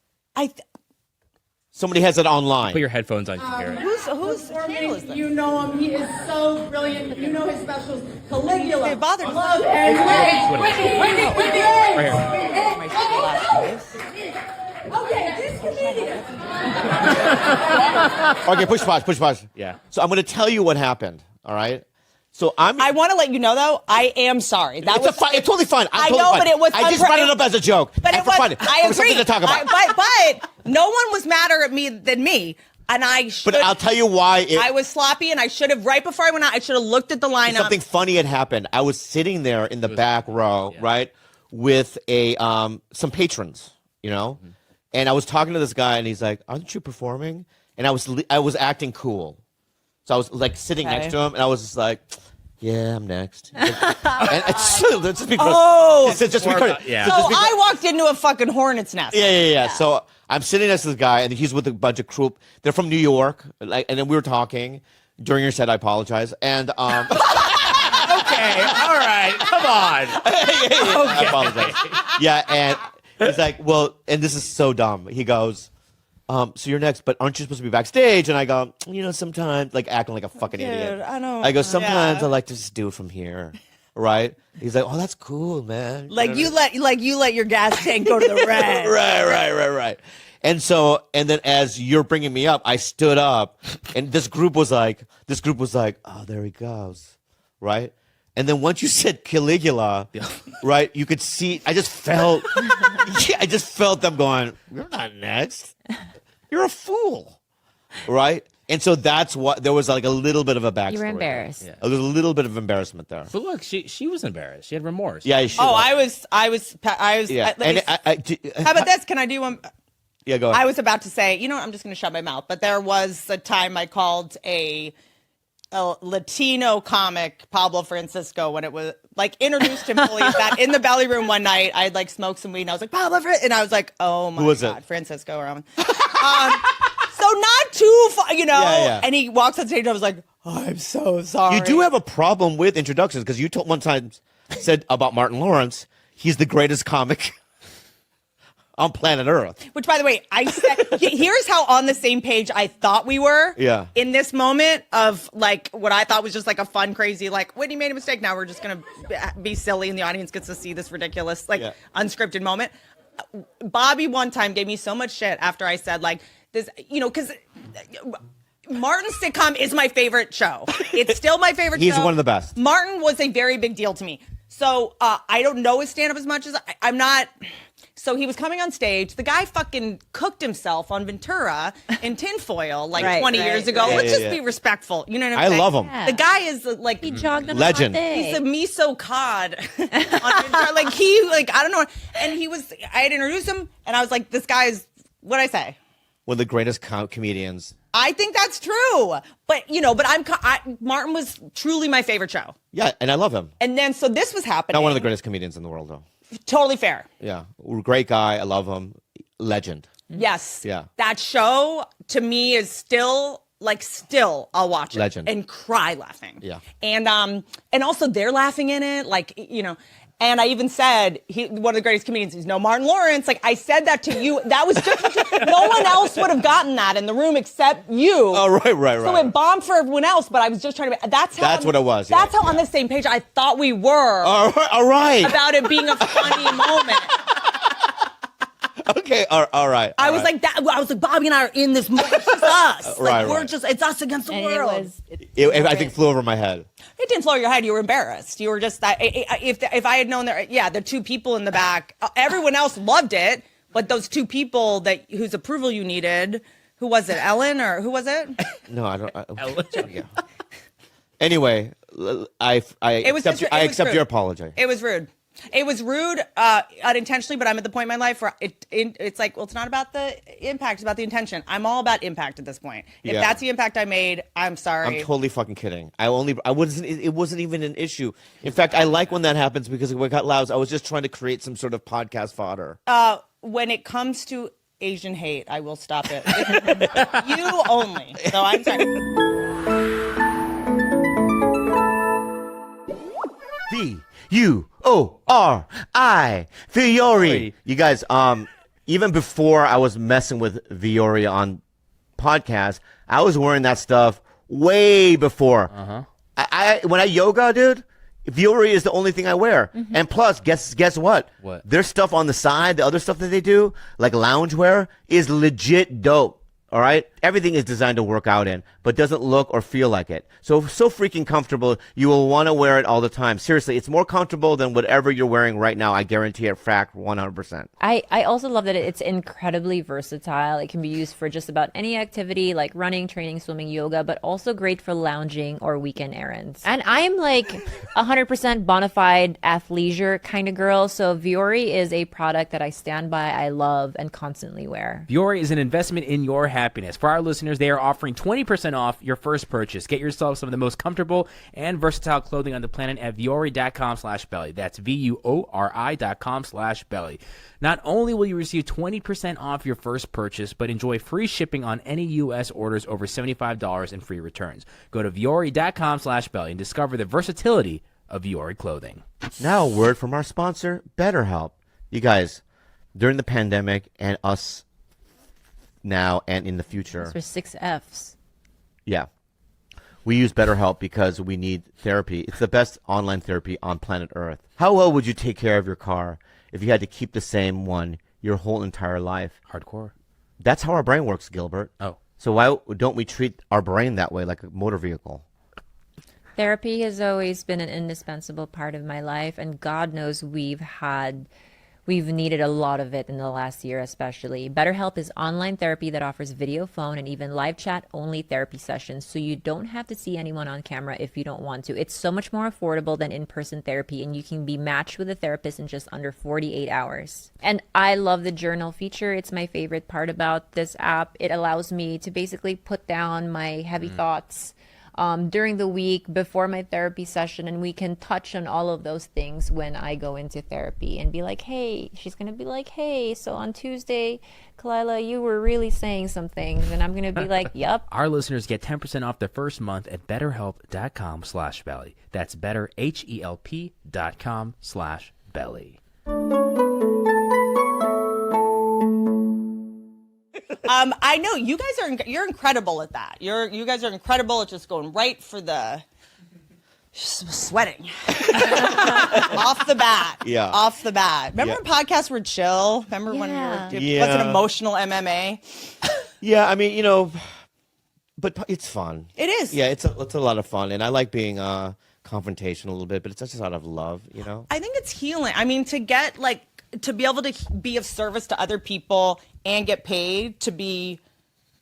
S2: Somebody has it online.
S8: Put your headphones on, you can hear it.
S7: Whose channel is this?
S9: You know him. He is so brilliant. You know his specials. Caligula.
S7: It bothered me.
S9: Love and Whitney.
S8: Right here.
S9: Okay, this comedian.
S2: Okay, push pause.
S8: Yeah.
S2: So I'm going to tell you what happened, all right? So
S7: I want to let you know, though, I am sorry.
S2: It's totally fine.
S7: I know, but it was.
S2: I just brought it up as a joke.
S7: But
S2: and
S7: it
S2: for
S7: was.
S2: fun.
S7: I
S2: For
S7: agree.
S2: something to talk about.
S7: But no one was madder at me than me, and I should.
S2: But I'll tell you why.
S7: I was sloppy, and I should have right before I went out. I should have looked at the lineup.
S2: Something funny had happened. I was sitting there in the back row, right, with some patrons, you know, and I was talking to this guy, and he's like, "Aren't you performing?" And I was acting cool, so I was like sitting next to him, and I was just like. Yeah, I'm next. And it's just because. It's just because.
S8: Yeah.
S7: So I walked into a fucking hornet's nest.
S2: Yeah. So I'm sitting next to this guy, and he's with a bunch of crew. They're from New York, and then we were talking during your set. I apologize, and
S8: Okay, all right, come on.
S2: I apologize. Yeah, and he's like, well, and this is so dumb. He goes, so you're next, but aren't you supposed to be backstage? And I go, sometimes, like acting like a fucking idiot. I go, sometimes I like to just do it from here, right? He's like, oh, that's cool, man.
S7: Like you let your gas tank go to the red.
S2: Right. And then as you're bringing me up, I stood up, and this group was like, oh, there he goes, right? And then once you said Caligula, right, you could see. I just felt them going. You're not next. You're a fool, right? And so that's what there was like a little bit of a backstory.
S6: You were embarrassed.
S2: There was a little bit of embarrassment there.
S8: But look, she was embarrassed. She had remorse.
S2: Yeah.
S7: I was.
S2: Yeah.
S7: How about this? Can I do one?
S2: Yeah, go ahead.
S7: I was about to say, you know what? I'm just going to shut my mouth. But there was a time I called a a Latino comic, Pablo Francisco, when it was like introduced him fully. That in the belly room one night, I had like smoked some weed and I was like, Pablo, and I was like, oh my
S2: was
S7: God,
S2: it?
S7: Francisco. So not too far, you know?
S2: Yeah.
S7: And he walks on stage and I was like, I'm so sorry.
S2: You do have a problem with introductions because you told one time said about Martin Lawrence, he's the greatest comic on planet Earth.
S7: Which, by the way, I said, here's how on the same page I thought we were.
S2: Yeah.
S7: In this moment of like what I thought was just like a fun, crazy, like Whitney made a mistake. Now we're just going to be silly and the audience gets to see this ridiculous, like unscripted moment. Bobby one time gave me so much shit after I said like this, you know, because Martin's sitcom is my favorite show. It's still my favorite show.
S2: He's one of the best.
S7: Martin was a very big deal to me. So I don't know his stand-up as much as I'm not. So he was coming on stage. The guy fucking cooked himself on Ventura in tinfoil like 20 years ago.
S2: Yeah,
S7: Let's
S2: yeah,
S7: just be respectful. You know what I'm
S2: I
S7: saying?
S2: love him.
S6: Yeah.
S7: The guy is like
S6: He jogged on
S2: Legend.
S6: a hot day.
S7: he's a miso cod on Ventura. Like he like I don't know. And he was I had introduced him and I was like, this guy is what'd I say?
S2: One of the greatest comedians.
S7: I think that's true. But you know, but Martin was truly my favorite show.
S2: Yeah, and I love him.
S7: And then so this was happening.
S2: Not one of the greatest comedians in the world, though.
S7: Totally fair.
S2: Yeah, great guy. I love him. Legend.
S7: Yes.
S2: Yeah.
S7: That show to me is still I'll watch it
S2: Legend.
S7: and cry laughing.
S2: Yeah.
S7: And also they're laughing in it, like, you know. And I even said one of the greatest comedians. He's no Martin Lawrence. Like I said that to you. That was just no one else would have gotten that in the room except you.
S2: Oh, right.
S7: So it bombed for everyone else, but I was just trying to. That's
S2: what it was.
S7: That's how on the same page I thought we were.
S2: All right.
S7: About it being a funny moment.
S2: Okay. All right.
S7: I was like that. I was like, Bobby and I are in this movie. It's just us.
S2: Right,
S7: We're
S2: right.
S7: just. It's us against the
S6: And
S7: world.
S2: I think flew over my head.
S7: It didn't flow your head. You were embarrassed. You were just that. If I had known that, the two people in the back, everyone else loved it, but those two people whose approval you needed, who was it? Ellen or who was it?
S2: No, I don't. Yeah. Anyway, I accept your apology.
S7: It was rude. It was rude unintentionally, but I'm at the point in my life where it's like, well, it's not about the impact, it's about the intention. I'm all about impact at this point. If that's the impact I made, I'm sorry.
S2: I'm totally fucking kidding. It wasn't even an issue. In fact, I like when that happens because when it got loud, I was just trying to create some sort of podcast fodder.
S7: When it comes to Asian hate, I will stop it. You only. So I'm sorry. Viori.
S2: Viori. You guys, even before I was messing with Viori on podcast, I was wearing that stuff way before. When I yoga, dude, Viori is the only thing I wear. And plus, guess what?
S8: What?
S2: Their stuff on the side, the other stuff that they do, like loungewear, is legit dope. All right? Everything is designed to work out in, but doesn't look or feel like it. So freaking comfortable, you will want to wear it all the time. Seriously, it's more comfortable than whatever you're wearing right now. I guarantee it, fact, 100%.
S6: I also love that it's incredibly versatile. It can be used for just about any activity like running, training, swimming, yoga, but also great for lounging or weekend errands. And I'm like 100% bona fide athleisure kind of girl. So Viori is a product that I stand by, I love, and constantly wear.
S4: Viori is an investment in your happiness. For our listeners, they are offering 20% off your first purchase. Get yourself some of the most comfortable and versatile clothing on the planet at Viori.com/belly. That's VUORI.com/belly. Not only will you receive 20% off your first purchase, but enjoy free shipping on any U.S. orders over $75 and free returns. Go to Viori.com/belly and discover the versatility of Viori clothing.
S2: Now, a word from our sponsor, BetterHelp. You guys, during the pandemic and us now and in the future.
S6: For 6 Fs.
S2: Yeah. We use BetterHelp because we need therapy. It's the best online therapy on planet Earth. How well would you take care of your car if you had to keep the same one your whole entire life?
S4: Hardcore.
S2: That's how our brain works, Gilbert.
S4: Oh.
S2: So why don't we treat our brain that way, like a motor vehicle?
S6: Therapy has always been an indispensable part of my life, and God knows we've needed a lot of it in the last year especially. BetterHelp is online therapy that offers video, phone, and even live chat only therapy sessions, so you don't have to see anyone on camera if you don't want to. It's so much more affordable than in-person therapy, and you can be matched with a therapist in just under 48 hours. And I love the journal feature. It's my favorite part about this app. It allows me to basically put down my heavy thoughts during the week before my therapy session, and we can touch on all of those things when I go into therapy and be like, hey, she's gonna be like, hey, so on Tuesday, Kalila, you were really saying some things, and I'm gonna be like, yep.
S4: Our listeners get 10% off their first month at betterhelp.com/belly. That's betterhelp.com/belly.
S7: I know you guys you're incredible at that. You guys are incredible at just going right for the sweating off the bat.
S2: Yeah.
S7: Off the bat. Remember when podcasts were chill? Remember when it wasn't emotional MMA?
S2: Yeah, I mean, but it's fun.
S7: It is.
S2: Yeah, it's a lot of fun, and I like being confrontational a little bit, but it's just out of love,
S7: I think it's healing. I mean, to be able to be of service to other people and get paid to be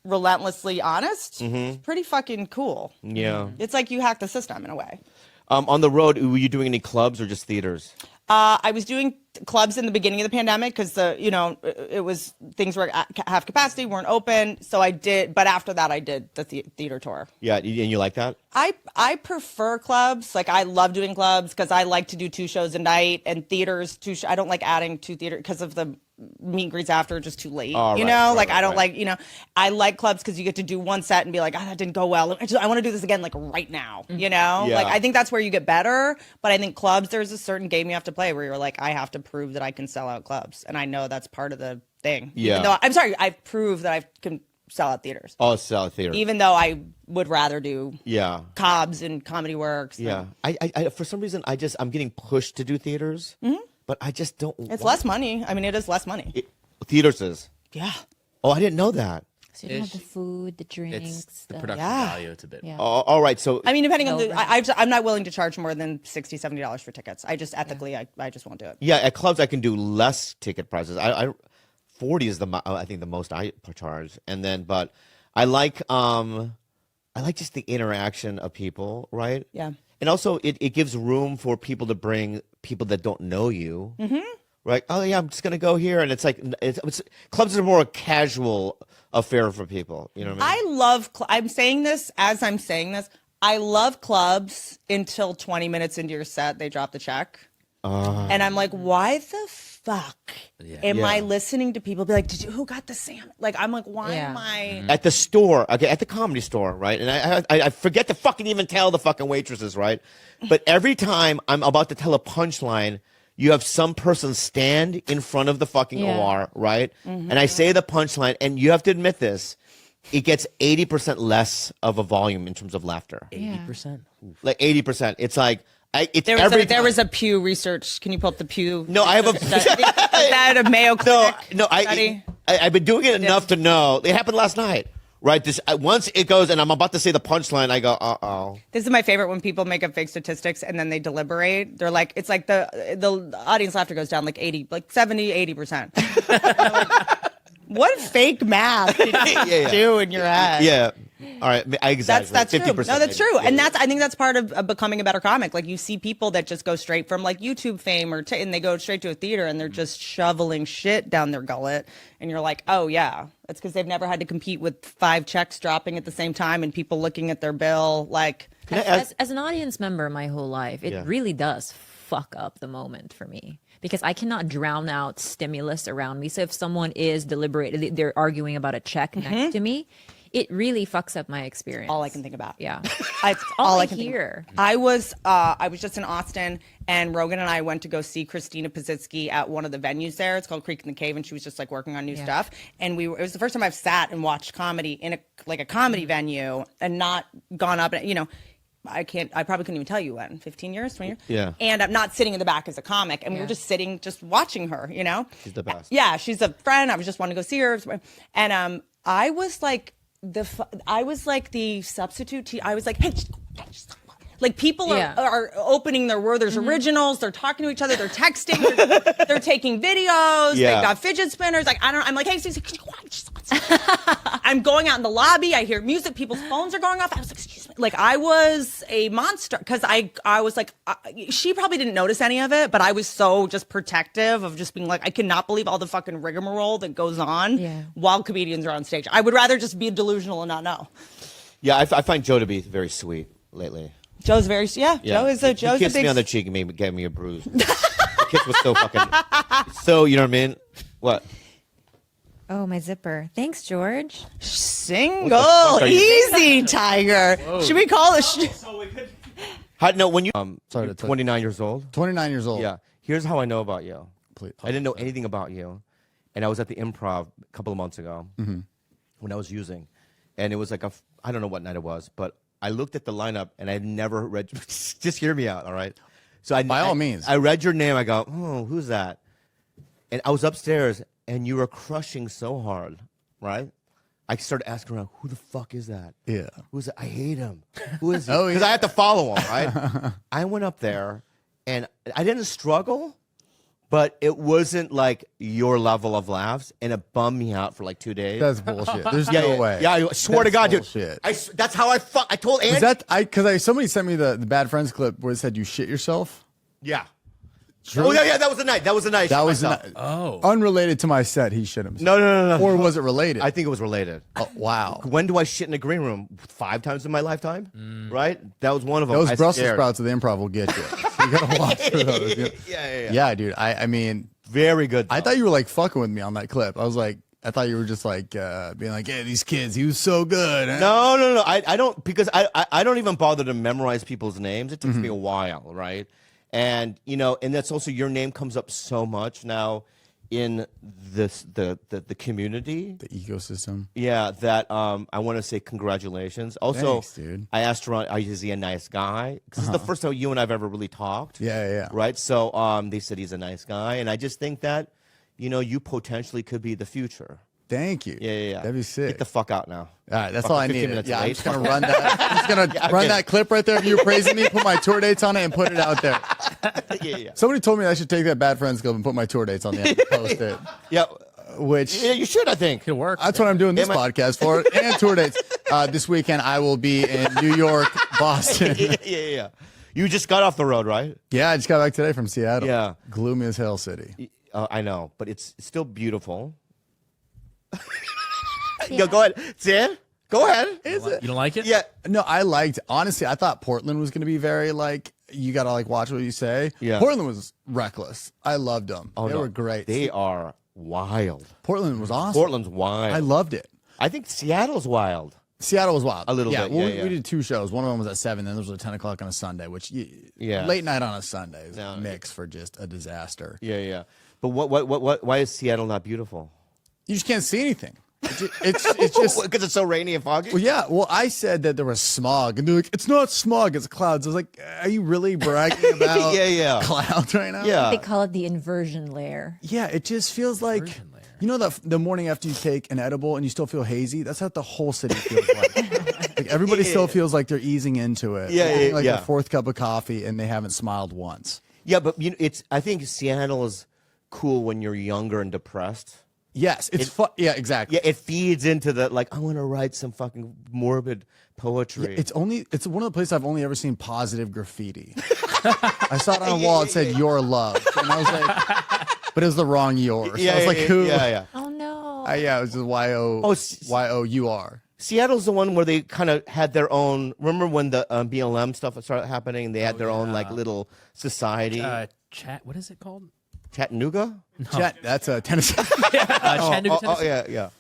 S7: relentlessly honest, it's pretty fucking cool.
S2: Yeah.
S7: It's like you hack the system in a way.
S2: On the road, were you doing any clubs or just theaters?
S7: I was doing clubs in the beginning of the pandemic because it was things were at half capacity, weren't open. So I did, but after that, I did the theater tour.
S2: Yeah, and you like that?
S7: I prefer clubs. Like I love doing clubs because I like to do 2 shows a night, and theaters I don't like adding 2 theater because of the meet and greets after, just too late.
S2: Oh,
S7: I don't like, I like clubs because you get to do one set and be like, that didn't go well. I want to do this again, like right now,
S2: Yeah.
S7: Like I think that's where you get better. But I think clubs, there's a certain game you have to play where you're like, I have to prove that I can sell out clubs. And I know that's part of the thing.
S2: Yeah.
S7: Even though, I'm sorry, I've proved that I can sell out theaters.
S2: Oh, sell theater.
S7: Even though I would rather do
S2: Yeah.
S7: Cobb's and Comedy Works.
S2: Yeah. I for some reason, I'm getting pushed to do theaters, but I just don't.
S7: It's less money. I mean, it is less money.
S2: Theaters is.
S7: Yeah.
S2: Oh, I didn't know that.
S6: So you don't have the food, the drinks,
S8: It's the production value. It's a bit.
S6: Yeah.
S2: All right. So
S7: I mean, depending on
S6: No
S7: the,
S6: rent.
S7: I'm not willing to charge more than $60, $70 for tickets. I just ethically, I just won't do it.
S2: yeah, at clubs I can do less ticket prices. I 40 is I think the most I charge, and then but I like just the interaction of people, right?
S7: Yeah.
S2: And also it gives room for people to bring people that don't know you. Right? Oh yeah, I'm just gonna go here, and it's like clubs are more a casual affair for people. You know what I mean?
S7: I love, I'm saying this as I'm saying this. I love clubs until 20 minutes into your set, they drop the check. And I'm like, why the fuck am I listening to people be like, who got the salmon? Like, I'm like, why am I?
S2: At the store, okay, at the Comedy Store, right? And I forget to fucking even tell the fucking waitresses, right? But every time I'm about to tell a punchline, you have some person stand in front of the fucking OR, right? And I say the punchline, and you have to admit this, it gets 80% less of a volume in terms of laughter.
S4: 80%.
S2: Like 80%. It's like,
S7: There was a Pew research. Can you pull up the Pew?
S2: No, I have a.
S7: Is that a Mayo Clinic study?
S2: I've been doing it enough to know. It happened last night, right? Once it goes, and I'm about to say the punchline, I go, uh-oh.
S7: This is my favorite when people make up fake statistics and then they deliberate. They're like, it's like the audience laughter goes down like 70, 80%. What fake math did you do in your head?
S2: Yeah. All right. I exaggerate.
S7: That's
S2: 50%.
S7: true. No, that's true.
S2: Yeah,
S7: And I think that's part of becoming a better comic. Like you see people that just go straight from like YouTube fame and they go straight to a theater and they're just shoveling shit down their gullet. And you're like, oh yeah, it's because they've never had to compete with 5 checks dropping at the same time and people looking at their bill. Like
S6: As an audience member my whole life, it
S2: Yeah.
S6: really does fuck up the moment for me because I cannot drown out stimulus around me. So if someone is deliberate, they're arguing about a check next to me, it really fucks up my experience.
S7: all I can think about.
S6: Yeah.
S7: all
S6: I
S7: can think
S6: hear.
S7: about. I was just in Austin, and Rogan and I went to go see Christina Pazitsky at one of the venues there. It's called Creek in the Cave, and she was just like working on new stuff. And it was the first time I've sat and watched comedy in a comedy venue and not gone up. I probably couldn't even tell you when, 15 years, 20 years.
S2: Yeah.
S7: And I'm not sitting in the back as a comic, and we were just sitting, just watching her.
S2: She's the best.
S7: Yeah, she's a friend. I was just wanting to go see her, and I was like the substitute. I was like, hey, like people are opening their Werther's originals. They're talking to each other. They're texting. They're taking videos.
S2: Yeah.
S7: They've got fidget spinners. Like I'm like, hey, Stacey, can you watch? I'm going out in the lobby. I hear music. People's phones are going off. I was like, excuse me. Like I was a monster because I was like, she probably didn't notice any of it, but I was so just protective of just being like, I cannot believe all the fucking rigmarole that goes on while comedians are on stage. I would rather just be delusional and not know.
S2: Yeah, I find Joe to be very sweet lately.
S7: Joe's very Joe is a
S2: He kissed
S7: big
S2: me on the cheek and gave me a bruise. The kiss was so fucking so, you know what I mean? What?
S6: Oh, my zipper. Thanks, George.
S7: single.
S2: What the fuck are you-
S7: Easy, Tiger. Should we call this?
S2: How, no, when you
S10: Sorry
S2: you're
S10: to
S2: 29 years old.
S10: 29 years old.
S2: Yeah. Here's how I know about you.
S10: Please.
S2: I didn't know anything about you, and I was at the Improv a couple of months ago when I was using, and it was like I don't know what night it was, but I looked at the lineup and I had never read. Just hear me out, all right? So
S10: By all means.
S2: I read your name. I go, oh, who's that? And I was upstairs, and you were crushing so hard, right? I started asking around, who the fuck is that?
S10: Yeah.
S2: Who's that? I hate him. Who is he?
S10: Oh,
S2: Because
S10: yeah.
S2: I had to follow him, right? I went up there, and I didn't struggle, but it wasn't like your level of laughs, and it bummed me out for like 2 days.
S10: That's bullshit. There's
S2: yeah,
S10: no
S2: yeah,
S10: way.
S2: Yeah, I swear to
S10: That's
S2: God,
S10: bullshit.
S2: dude. That's how I told Andy.
S10: Was that because somebody sent me the Bad Friends clip where it said you shit yourself?
S2: Yeah.
S10: True?
S2: Oh, yeah, that was the night. That was the night.
S10: That was
S4: Oh.
S10: unrelated to my set. He shit himself.
S2: No.
S10: Or was it related?
S2: I think it was related.
S10: Oh, wow.
S2: When do I shit in a green room? 5 times in my lifetime? Right? That was one of them.
S10: Those
S2: I
S10: Brussels
S2: scared.
S10: sprouts of the Improv will get you. So you gotta watch for those.
S2: Yeah.
S10: Yeah, dude. I mean,
S2: Very good.
S10: I
S2: though.
S10: thought you were like fucking with me on that clip. I thought you were just like being like, "Yeah, these kids, he was so good."
S2: No. I don't, because I don't even bother to memorize people's names. It takes me a while, right? And and that's also, your name comes up so much now in the community.
S10: The ecosystem.
S2: Yeah, that I want to say congratulations. Also,
S10: Thanks, dude.
S2: I asked around, is he a nice guy? Because this is the first time you and I've ever really talked.
S10: Yeah.
S2: Right? So they said he's a nice guy, and I just think that you potentially could be the future.
S10: Thank you.
S2: Yeah.
S10: That'd be sick.
S2: Get the fuck out now.
S10: All right, that's
S2: Fucking
S10: all I
S2: 15
S10: need.
S2: minutes
S10: Yeah, I'm
S2: late.
S10: just gonna run that. I'm just gonna
S2: Yeah,
S10: run
S2: okay.
S10: that clip right there of you praising me. Put my tour dates on it and put it out there.
S2: Yeah.
S10: Somebody told me I should take that Bad Friends clip and put my tour dates on the end and post it.
S2: Yeah.
S10: Which
S2: Yeah, you should, I think.
S4: Could work.
S10: that's what I'm doing this
S2: Am I-
S10: podcast for, and tour dates. This weekend I will be in New York, Boston.
S2: Yeah. You just got off the road, right?
S10: Yeah, I just got back today from Seattle.
S2: Yeah.
S10: Gloomy as hell city.
S2: I know, but it's still beautiful. Yo, go ahead. Sam, go ahead.
S10: Is it?
S4: You don't like it?
S2: Yeah.
S10: No, honestly, I thought Portland was going to be very you got to watch what you say.
S2: Yeah.
S10: Portland was reckless. I loved them.
S2: Oh,
S10: they
S2: no.
S10: were great.
S2: They are wild.
S10: Portland was awesome.
S2: Portland's wild.
S10: I loved it.
S2: I think Seattle's wild.
S10: Seattle was wild.
S2: A little bit,
S10: Well,
S2: yeah.
S10: we did 2 shows. One of them was at 7, then there was a 10 o'clock on a Sunday, which
S2: Yeah.
S10: late night on a Sunday is
S2: No.
S10: a mix for just a disaster.
S2: Yeah. But why is Seattle not beautiful?
S10: You just can't see anything. It's just
S2: because it's so rainy and foggy.
S10: well, yeah. Well, I said that there was smog, and they're like, "It's not smog, it's clouds." I was like, "Are you really bragging about
S2: Yeah.
S10: clouds right now?"
S2: Yeah.
S6: They call it the inversion layer.
S10: Yeah, it just feels like the morning after you take an edible and you still feel hazy. That's what the whole city feels like. Like everybody still feels like they're easing into it.
S2: Yeah,
S10: They're getting, like
S2: yeah.
S10: their 4th cup of coffee and they haven't smiled once.
S2: Yeah, but I think Seattle is cool when you're younger and depressed.
S10: Yes, it's fun. Yeah, exactly.
S2: Yeah, it feeds into the I want to write some fucking morbid poetry.
S10: It's one of the places I've only ever seen positive graffiti. I saw it on a wall. It said "Your love," and I was like, but it was the wrong "your." So I was like, "Who?"
S2: Yeah.
S6: Oh no.
S10: Yeah, it was just YOUR.
S2: Seattle's the one where they kind of had their own. Remember when the BLM stuff started happening? They had their own little society.
S4: Chat. What is it called?
S2: Chattanooga.
S10: Chat, that's Tennessee.
S4: Chattanooga,
S2: Oh,
S4: Tennessee?
S2: yeah.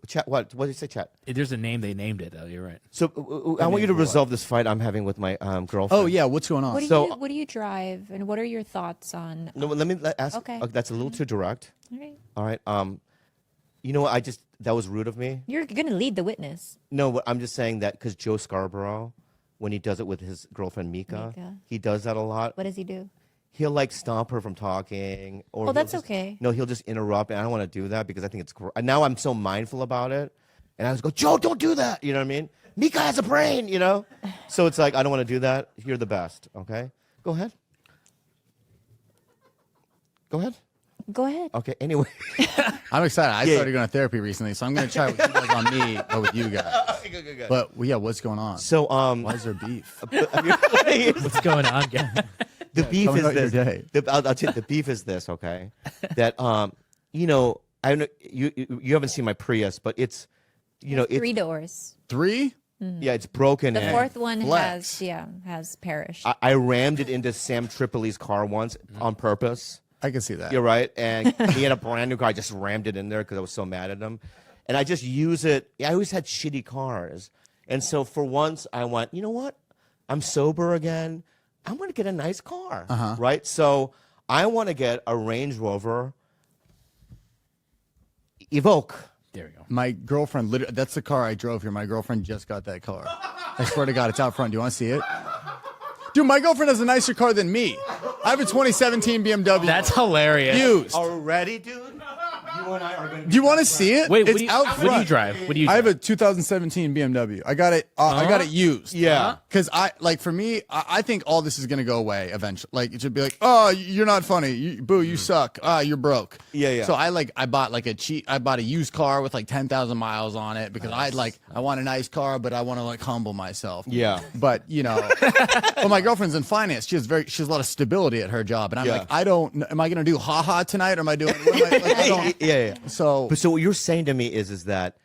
S2: Chat. What did you say? Chat.
S4: There's a name they named it. You're right.
S2: So I want you to resolve this fight I'm having with my girlfriend.
S10: Oh yeah, what's going on?
S6: What do you drive, and what are your thoughts on?
S2: No, let me ask.
S6: Okay.
S2: That's a little too direct.
S6: All right.
S2: All right. You know what? That was rude of me.
S6: You're gonna lead the witness.
S2: No, but I'm just saying that because Joe Scarborough, when he does it with his girlfriend Mika, he does that a lot.
S6: What does he do?
S2: He'll stop her from talking, or
S6: Well, that's
S2: he'll just-
S6: okay.
S2: No, he'll just interrupt, and I don't want to do that because I think it's. Now I'm so mindful about it, and I just go, Joe, don't do that. You know what I mean? Mika has a brain, So it's I don't want to do that. You're the best. Okay, go ahead. Go ahead.
S6: Go ahead.
S2: Okay. Anyway.
S10: I'm excited. I started going to therapy recently, so I'm going to try what he does on me, but with you guys.
S2: Good.
S10: But yeah, what's going on?
S2: So
S10: Why is there beef?
S4: What's going on, guys?
S2: The beef
S10: tell me
S2: is
S10: about your
S2: this.
S10: day.
S2: I'll tell you, the beef is this, okay? That I know you haven't seen my Prius, but it's it's
S6: 3 doors.
S10: 3?
S2: Yeah, it's broken.
S6: The
S2: and
S6: fourth one
S10: Flex.
S6: has perished.
S2: I rammed it into Sam Tripoli's car once on purpose.
S10: I can see that.
S2: You're right. And he had a brand new car. I just rammed it in there because I was so mad at him. And I just use it. I always had shitty cars. And so for once, I went, you know what? I'm sober again. I'm going to get a nice car. Right? So I want to get a Range Rover Evoque.
S4: There we go.
S10: My girlfriend, that's the car I drove here. My girlfriend just got that car. I swear to God, it's out front. Do you want to see it? Dude, my girlfriend has a nicer car than me. I have a 2017 BMW.
S4: That's hilarious.
S10: used.
S2: Already, dude? You and I are going to
S10: Do you want to see it?
S4: Wait,
S10: it's out front.
S4: what do you drive? What do you
S10: I
S4: drive?
S10: have a 2017 BMW. I got it. I got it used.
S2: Yeah.
S10: Because for me, I think all this is gonna go away eventually. Like it should be like, oh, you're not funny. Boo, you suck. You're broke.
S2: Yeah, yeah.
S10: So I bought a used car with like 10,000 miles on it because I want a nice car, but I want to like humble myself.
S2: Yeah.
S10: But well, my girlfriend's in finance. She has a lot of stability at her job, and I'm
S2: Yeah.
S10: like, I don't. Am I gonna do haha tonight? Or am I doing? What am I, like, I don't,
S2: Yeah.
S10: So
S2: But so what you're saying to me is that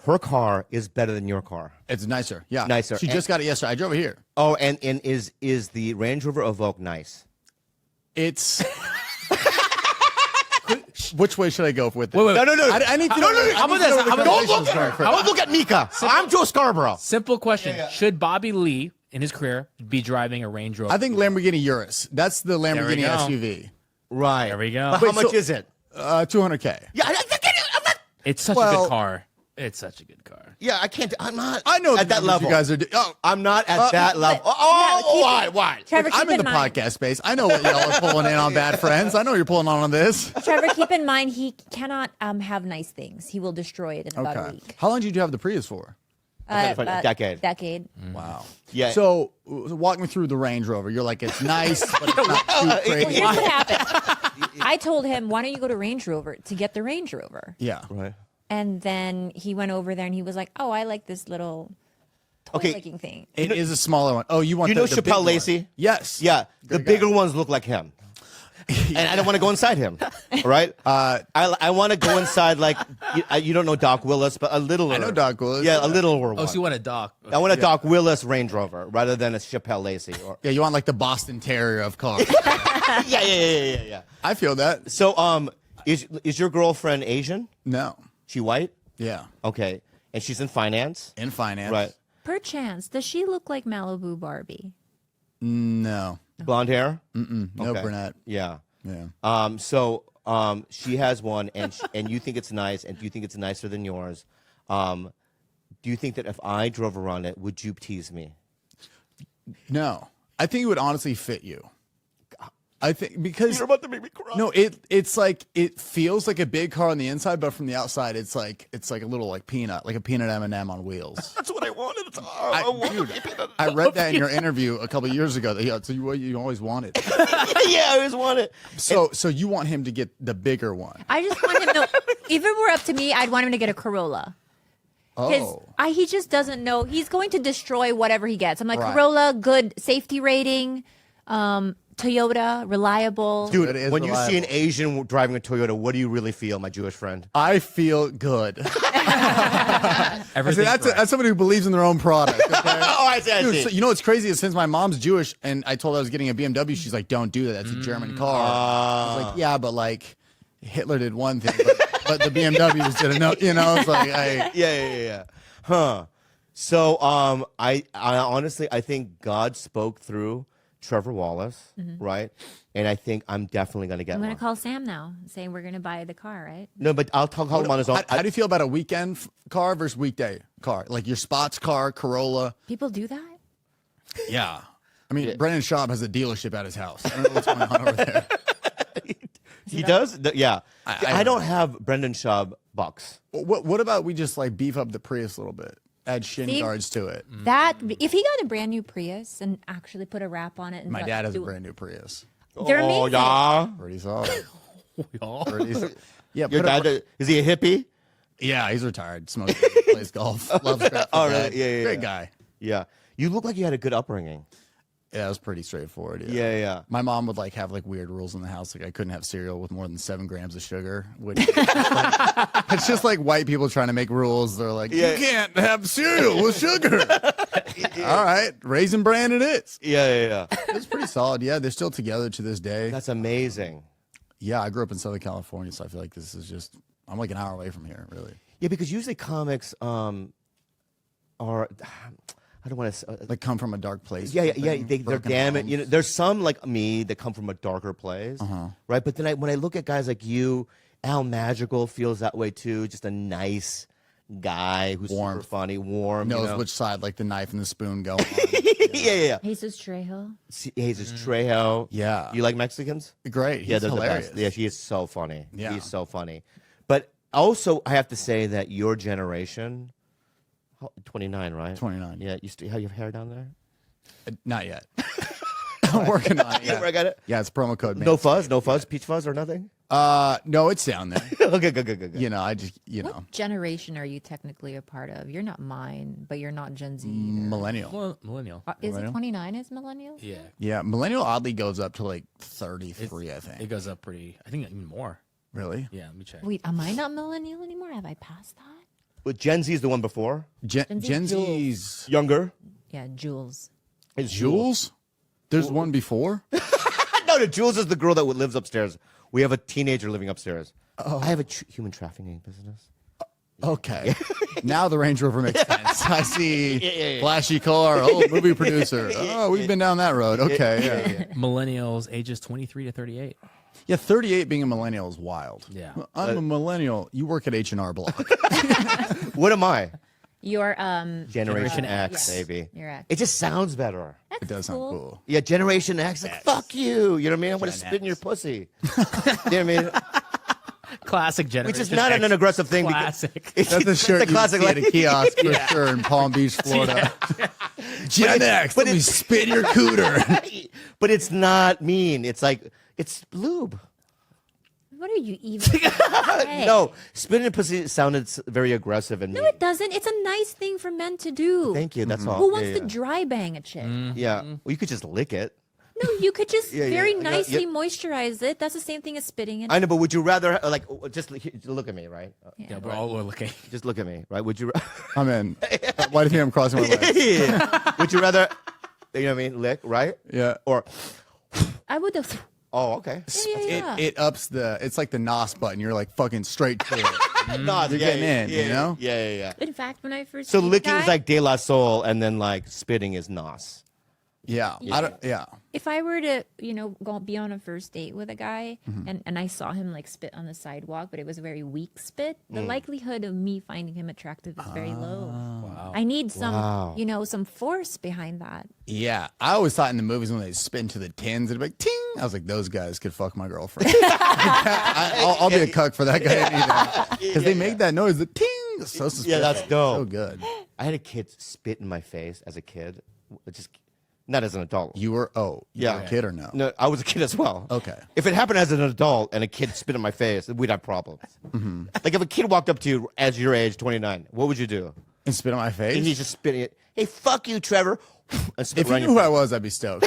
S2: her car is better than your car.
S10: it's nicer. Yeah,
S2: Nicer.
S10: She just got it yesterday. I drove it here.
S2: Oh, and is the Range Rover Evoque nice?
S10: It's. Which way should I go with it?
S4: Wait.
S2: No.
S10: I need to know.
S4: How about this?
S2: Don't look at Mika. I'm Joe Scarborough.
S4: Simple question: Should Bobby Lee in his career be driving a Range Rover?
S10: I think Lamborghini Urus. That's the
S4: we
S10: Lamborghini
S4: go.
S10: SUV.
S2: Right.
S4: There we go.
S2: But
S10: Wait,
S2: how much
S10: so-
S2: is it?
S10: 200K.
S2: Yeah, I'm not.
S4: It's such a
S10: Well-
S4: good car. It's such a good car.
S2: Yeah, I can't. I'm not.
S10: I know
S2: at
S10: the
S2: that
S10: numbers
S2: level.
S10: You guys are.
S2: I'm not at that level. Why?
S6: Trevor,
S10: I'm
S6: keep
S10: in the
S6: mind.
S10: podcast space. I know what y'all are pulling in on Bad Friends. I know you're pulling on this.
S6: Trevor, keep in mind he cannot have nice things. He will destroy it in about a
S10: Okay.
S6: week.
S10: How long did you have the Prius for?
S2: A
S6: About
S2: decade.
S6: Decade.
S10: Wow.
S2: Yeah.
S10: So walk me through the Range Rover. You're like, it's nice, but it's not too
S6: Well,
S10: crazy.
S6: here's what happened. I told him, why don't you go to Range Rover to get the Range Rover?
S10: Yeah.
S2: Right.
S6: And then he went over there and he was like, oh, I like this little
S2: Okay.
S6: toy-making thing.
S10: It is a smaller one. Oh, you want
S2: You know
S10: the big
S2: Chappelle
S10: one.
S2: Lacey?
S10: Yes.
S2: Yeah, the
S10: Good guy.
S2: bigger ones look like him. And I don't want to go inside him, right? I want to go inside like you don't know Doc Willis, but a little.
S10: I know Doc Willis.
S2: Yeah, a littler one.
S4: Oh, so you want a dock?
S2: I want a Doc Willis Range Rover rather than a Chappelle Lacey. Or,
S10: Yeah, you want like the Boston Terrier of cars.
S2: yeah.
S10: I feel that.
S2: So, is your girlfriend Asian?
S10: No.
S2: She white?
S10: Yeah.
S2: Okay, and she's in finance,
S10: In finance.
S2: right?
S6: Perchance, does she look like Malibu Barbie?
S10: No.
S2: Blonde hair?
S10: No
S2: Okay.
S10: brunette.
S2: Yeah.
S10: Yeah.
S2: So she has one, and you think it's nice, and you think it's nicer than yours. Do you think that if I drove around it, would you tease me?
S10: No. I think it would honestly fit you. I think because
S2: about to make me cry.
S10: no, it's like it feels like a big car on the inside, but from the outside, it's like a little like peanut, like a peanut M&M on wheels.
S2: That's what I wanted.
S10: I read that in your interview a couple of years ago. That that's what you always wanted.
S2: Yeah, I always wanted.
S10: So you want him to get the bigger one?
S6: I just want him to, if it were up to me, I'd want him to get a Corolla.
S10: Oh,
S6: He just doesn't know. He's going to destroy whatever he gets. I'm like,
S10: Right.
S6: Corolla, good safety rating, Toyota, reliable.
S2: Dude,
S10: It is
S2: when you see an
S10: reliable.
S2: Asian driving a Toyota, what do you really feel, my Jewish friend?
S10: I feel good. I say
S4: Everything's right.
S10: that's somebody who believes in their own product. Okay?
S2: I see.
S10: Dude, so, you know what's crazy is since my mom's Jewish and I told her I was getting a BMW, she's like, "Don't do that. That's a German car." I was like, "Yeah, but like Hitler did one thing, but the BMWs did another." You know, it's like
S2: Yeah. Huh. So, I honestly, I think God spoke through Trevor Wallace, right? And I think I'm definitely going to get
S6: I'm
S2: one.
S6: going to call Sam now, saying we're going to buy the car, right?
S2: No, but I'll call him on his own.
S10: How do you feel about a weekend car versus weekday car? Like your spots car, Corolla.
S6: People do that?
S10: Yeah. I mean, Brendan Schaub has a dealership at his house. I don't know what's going on over there.
S2: He does? Yeah.
S10: I
S2: I don't have Brendan Schaub bucks.
S10: What about we just like beef up the Prius a little bit? Add shin
S6: See?
S10: guards to it.
S6: That if he got a brand new Prius and actually put a wrap on it, and
S10: My dad has a
S6: do-
S10: brand new Prius.
S6: They're amazing.
S2: yeah.
S10: Pretty solid. Pretty solid. Yeah,
S2: Your
S10: put a-
S2: dad, is he a hippie?
S10: yeah, he's retired. Smokes, plays golf, loves Grateful
S2: Oh,
S10: Dead.
S2: really? Yeah.
S10: Great guy.
S2: Yeah. You look like you had a good upbringing.
S10: Yeah, it was pretty straightforward.
S2: Yeah.
S10: My mom would like have like weird rules in the house. Like I couldn't have cereal with more than 7 grams of sugar. Which it's just like white people trying to make rules. They're like, you can't have cereal with sugar. All right, Raisin Bran it is.
S2: Yeah.
S10: It's pretty solid. Yeah, they're still together to this day.
S2: That's amazing.
S10: Yeah, I grew up in Southern California, so I feel like this is just, I'm like an hour away from here, really.
S2: Yeah, because usually comics are, I don't want to
S10: Like come from a dark place.
S2: Yeah. They're
S10: Broken
S2: damn it.
S10: homes.
S2: You know, there's some like me that come from a darker place, right? But then when I look at guys like you, Al Magical feels that way too. Just a nice guy who's super funny, warm.
S10: Knows
S2: you know?
S10: which side, like the knife and the spoon go on.
S2: Yeah.
S6: Jesus Trejo.
S2: Jesus Trejo.
S10: Yeah.
S2: You like Mexicans?
S10: Great. He's
S2: they're
S10: hilarious.
S2: the best. Yeah, he is so funny.
S10: Yeah.
S2: He's so funny. But also, I have to say that your generation, 29, right?
S10: 29.
S2: Yeah, you still have your hair down there?
S10: Not yet. I'm working on it.
S2: Yeah. I got it.
S10: Yeah, it's promo code.
S2: No fuzz, peach fuzz or nothing?
S10: No, it's down there.
S2: Okay, good.
S10: You know, I just, you know,
S6: What generation are you technically a part of? You're not mine, but you're not Gen Z. either.
S10: millennial.
S4: Millennial.
S6: Is it 29 is millennial?
S4: Yeah.
S10: Yeah, millennial oddly goes up to like 33, I think.
S4: It goes up pretty. I think even more.
S10: Really?
S4: Yeah. Let me check.
S6: Wait, am I not millennial anymore? Have I passed that?
S2: But Gen Z is the one before?
S10: Gen Z's
S2: Younger?
S6: Yeah, Jules.
S2: It's
S10: Jules? There's one before?
S2: No, Jules is the girl that lives upstairs. We have a teenager living upstairs. I have a human trafficking business.
S10: Okay. Now the Range Rover makes sense. I see flashy car, movie producer. Oh, we've been down that road. Okay. Yeah.
S4: Millennials ages 23 to 38.
S10: Yeah, 38 being a millennial is wild.
S4: Yeah.
S10: I'm a millennial. You work at H&R Block.
S2: What am I?
S6: You're
S2: Generation X,
S6: yes.
S2: baby.
S6: You're X.
S2: It just sounds better.
S6: That's
S10: It does sound cool.
S2: Yeah, Generation X, like, fuck you. You know what I mean? I want to spit in your pussy. You know what I mean?
S4: Classic generation.
S2: Which is not an aggressive thing.
S4: Classic.
S2: Because
S10: That's a shirt
S2: the
S10: you
S2: classic,
S10: see at
S2: like,
S10: a kiosk for sure in Palm Beach, Florida. Gen X, let me spit in your cooter.
S2: But it's not mean. It's like, it's lube.
S6: What are you even saying?
S2: No, spit in your pussy sounded very aggressive and
S6: No,
S2: mean.
S6: it doesn't. It's a nice thing for men to do.
S2: Thank you. That's all.
S6: Who wants
S2: yeah,
S6: to dry bang a chick?
S2: yeah. Well, you could just lick it.
S6: No, you could just
S2: Yeah,
S6: very
S2: yeah,
S6: nicely
S2: yeah.
S6: moisturize it. That's the same thing as spitting in.
S2: I know, but would you rather, like, just look at me, right?
S4: Yeah, we're all looking.
S2: Just look at me, right? Would you?
S10: I'm in. Why do you think I'm crossing my legs?
S2: Would you rather, you know what I mean, lick, right?
S10: Yeah.
S2: Or,
S6: I would have.
S2: oh, okay.
S6: Yeah.
S10: It ups it's like the NOS button. You're like fucking straight to it.
S2: No,
S10: You're getting in, you know?
S2: Yeah.
S6: In fact, when I first
S2: So
S6: met
S2: licking
S6: the
S2: is
S6: guy,
S2: like De La Soul, and then like spitting is nos.
S10: Yeah. Yeah.
S6: if I were to, be on a first date with a guy and I saw him like spit on the sidewalk, but it was a very weak spit, the likelihood of me finding him attractive is very low.
S4: Wow.
S6: I need some,
S2: Wow.
S6: some force behind that.
S10: Yeah. I always thought in the movies when they spit into the tins, it'd be like, ting. I was like, those guys could fuck my girlfriend. I'll be a cuck for that guy. Because they make that noise, the ting. It's so suspicious.
S2: Yeah, that's dope.
S10: So good.
S2: I had a kid spit in my face as a kid, just not as an adult.
S10: You were, you were a kid or no?
S2: No, I was a kid as well.
S10: Okay.
S2: If it happened as an adult and a kid spit in my face, we'd have problems. Like if a kid walked up to you as your age, 29, what would you do?
S10: And spit on my face?
S2: And he's just spitting it. Hey, fuck you, Trevor. And spit
S10: If
S2: right
S10: you
S2: in
S10: knew
S2: your
S10: who I was, I'd be stoked.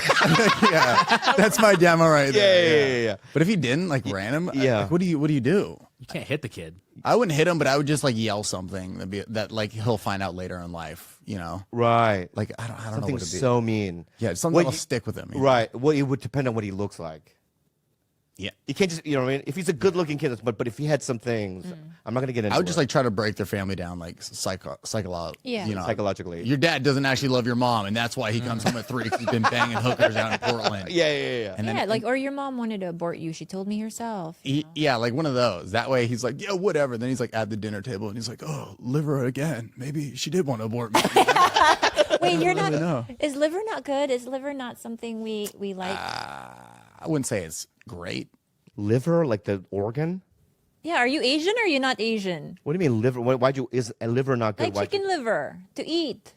S10: Yeah, that's my demo right there.
S2: Yeah.
S10: But if he didn't, like, random,
S2: Yeah.
S10: like, what do you do?
S4: You can't hit the kid.
S10: I wouldn't hit him, but I would just like yell something that like he'll find out later in life. You know,
S2: Right.
S10: like I don't know
S2: Something
S10: what to do.
S2: so mean.
S10: Yeah, something
S2: What
S10: that'll
S2: you-
S10: stick with him. you know?
S2: Right. Well, it would depend on what he looks like.
S10: Yeah.
S2: You can't just, you know what I mean? If he's a good looking kid, but if he had some things, I'm not going to get into
S10: I would just
S2: it.
S10: like try to break their family down, like psychologically.
S6: Yeah.
S10: You know,
S2: Psychologically.
S10: Your dad doesn't actually love your mom, and that's why he comes home at 3 because he's been banging hookers out in Portland.
S2: Yeah.
S10: And then,
S6: Yeah, like, or your mom wanted to abort you. She told me herself.
S10: yeah, like one of those. That way he's like, yeah, whatever. Then he's like at the dinner table and he's like, oh, liver again. Maybe she did want to abort me.
S6: Wait, you're not.
S10: really know.
S6: Is liver not good? Is liver not something we like?
S10: I wouldn't say it's great.
S2: Liver, like the organ?
S6: Yeah, are you Asian or are you not Asian?
S2: What do you mean liver? Is a liver not good?
S6: Like chicken liver to eat.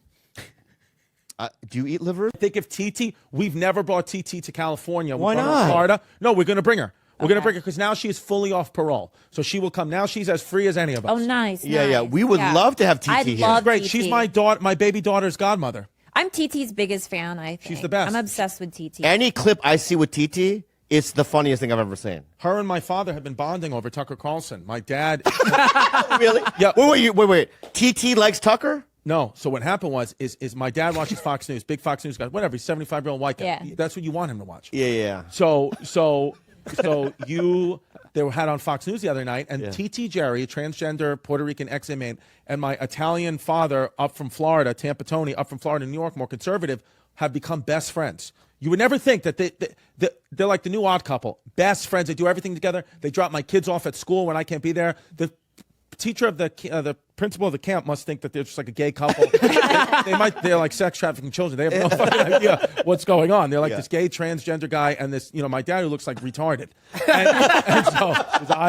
S2: Do you eat liver?
S11: Think of TT. We've never brought TT to California.
S2: Why
S11: We've brought her
S2: not?
S11: to Florida. No, we're going to bring her. We're going to bring her because now she is fully off parole. So she will come. Now she's as free as any of us.
S6: Oh, nice.
S2: Yeah.
S6: nice.
S2: We would love to have TT
S6: I'd
S2: here.
S6: love
S11: Great.
S6: TT.
S11: She's my baby daughter's godmother.
S6: I'm TT's biggest fan. I think
S11: She's the best.
S6: I'm obsessed with TT.
S2: Any clip I see with TT, it's the funniest thing I've ever seen.
S11: Her and my father have been bonding over Tucker Carlson. My dad.
S2: Really?
S11: Yeah.
S2: Wait. TT likes Tucker?
S11: No. So what happened was my dad watches Fox News, big Fox News guy, whatever. He's 75-year-old white guy.
S6: Yeah.
S11: That's what you want him to watch.
S2: Yeah.
S11: So they had on Fox News the other night, and TT Jerry, a transgender Puerto Rican ex-inmate, and my Italian father up from Florida, Tampa Tony, up from Florida, New York, more conservative, have become best friends. You would never think that they're like the new odd couple, best friends. They do everything together. They drop my kids off at school when I can't be there. The teacher of the principal of the camp must think that they're just like a gay couple. They're like sex trafficking children. They have no fucking idea what's going on. They're like this gay transgender guy and this, my dad who looks like retarded. And so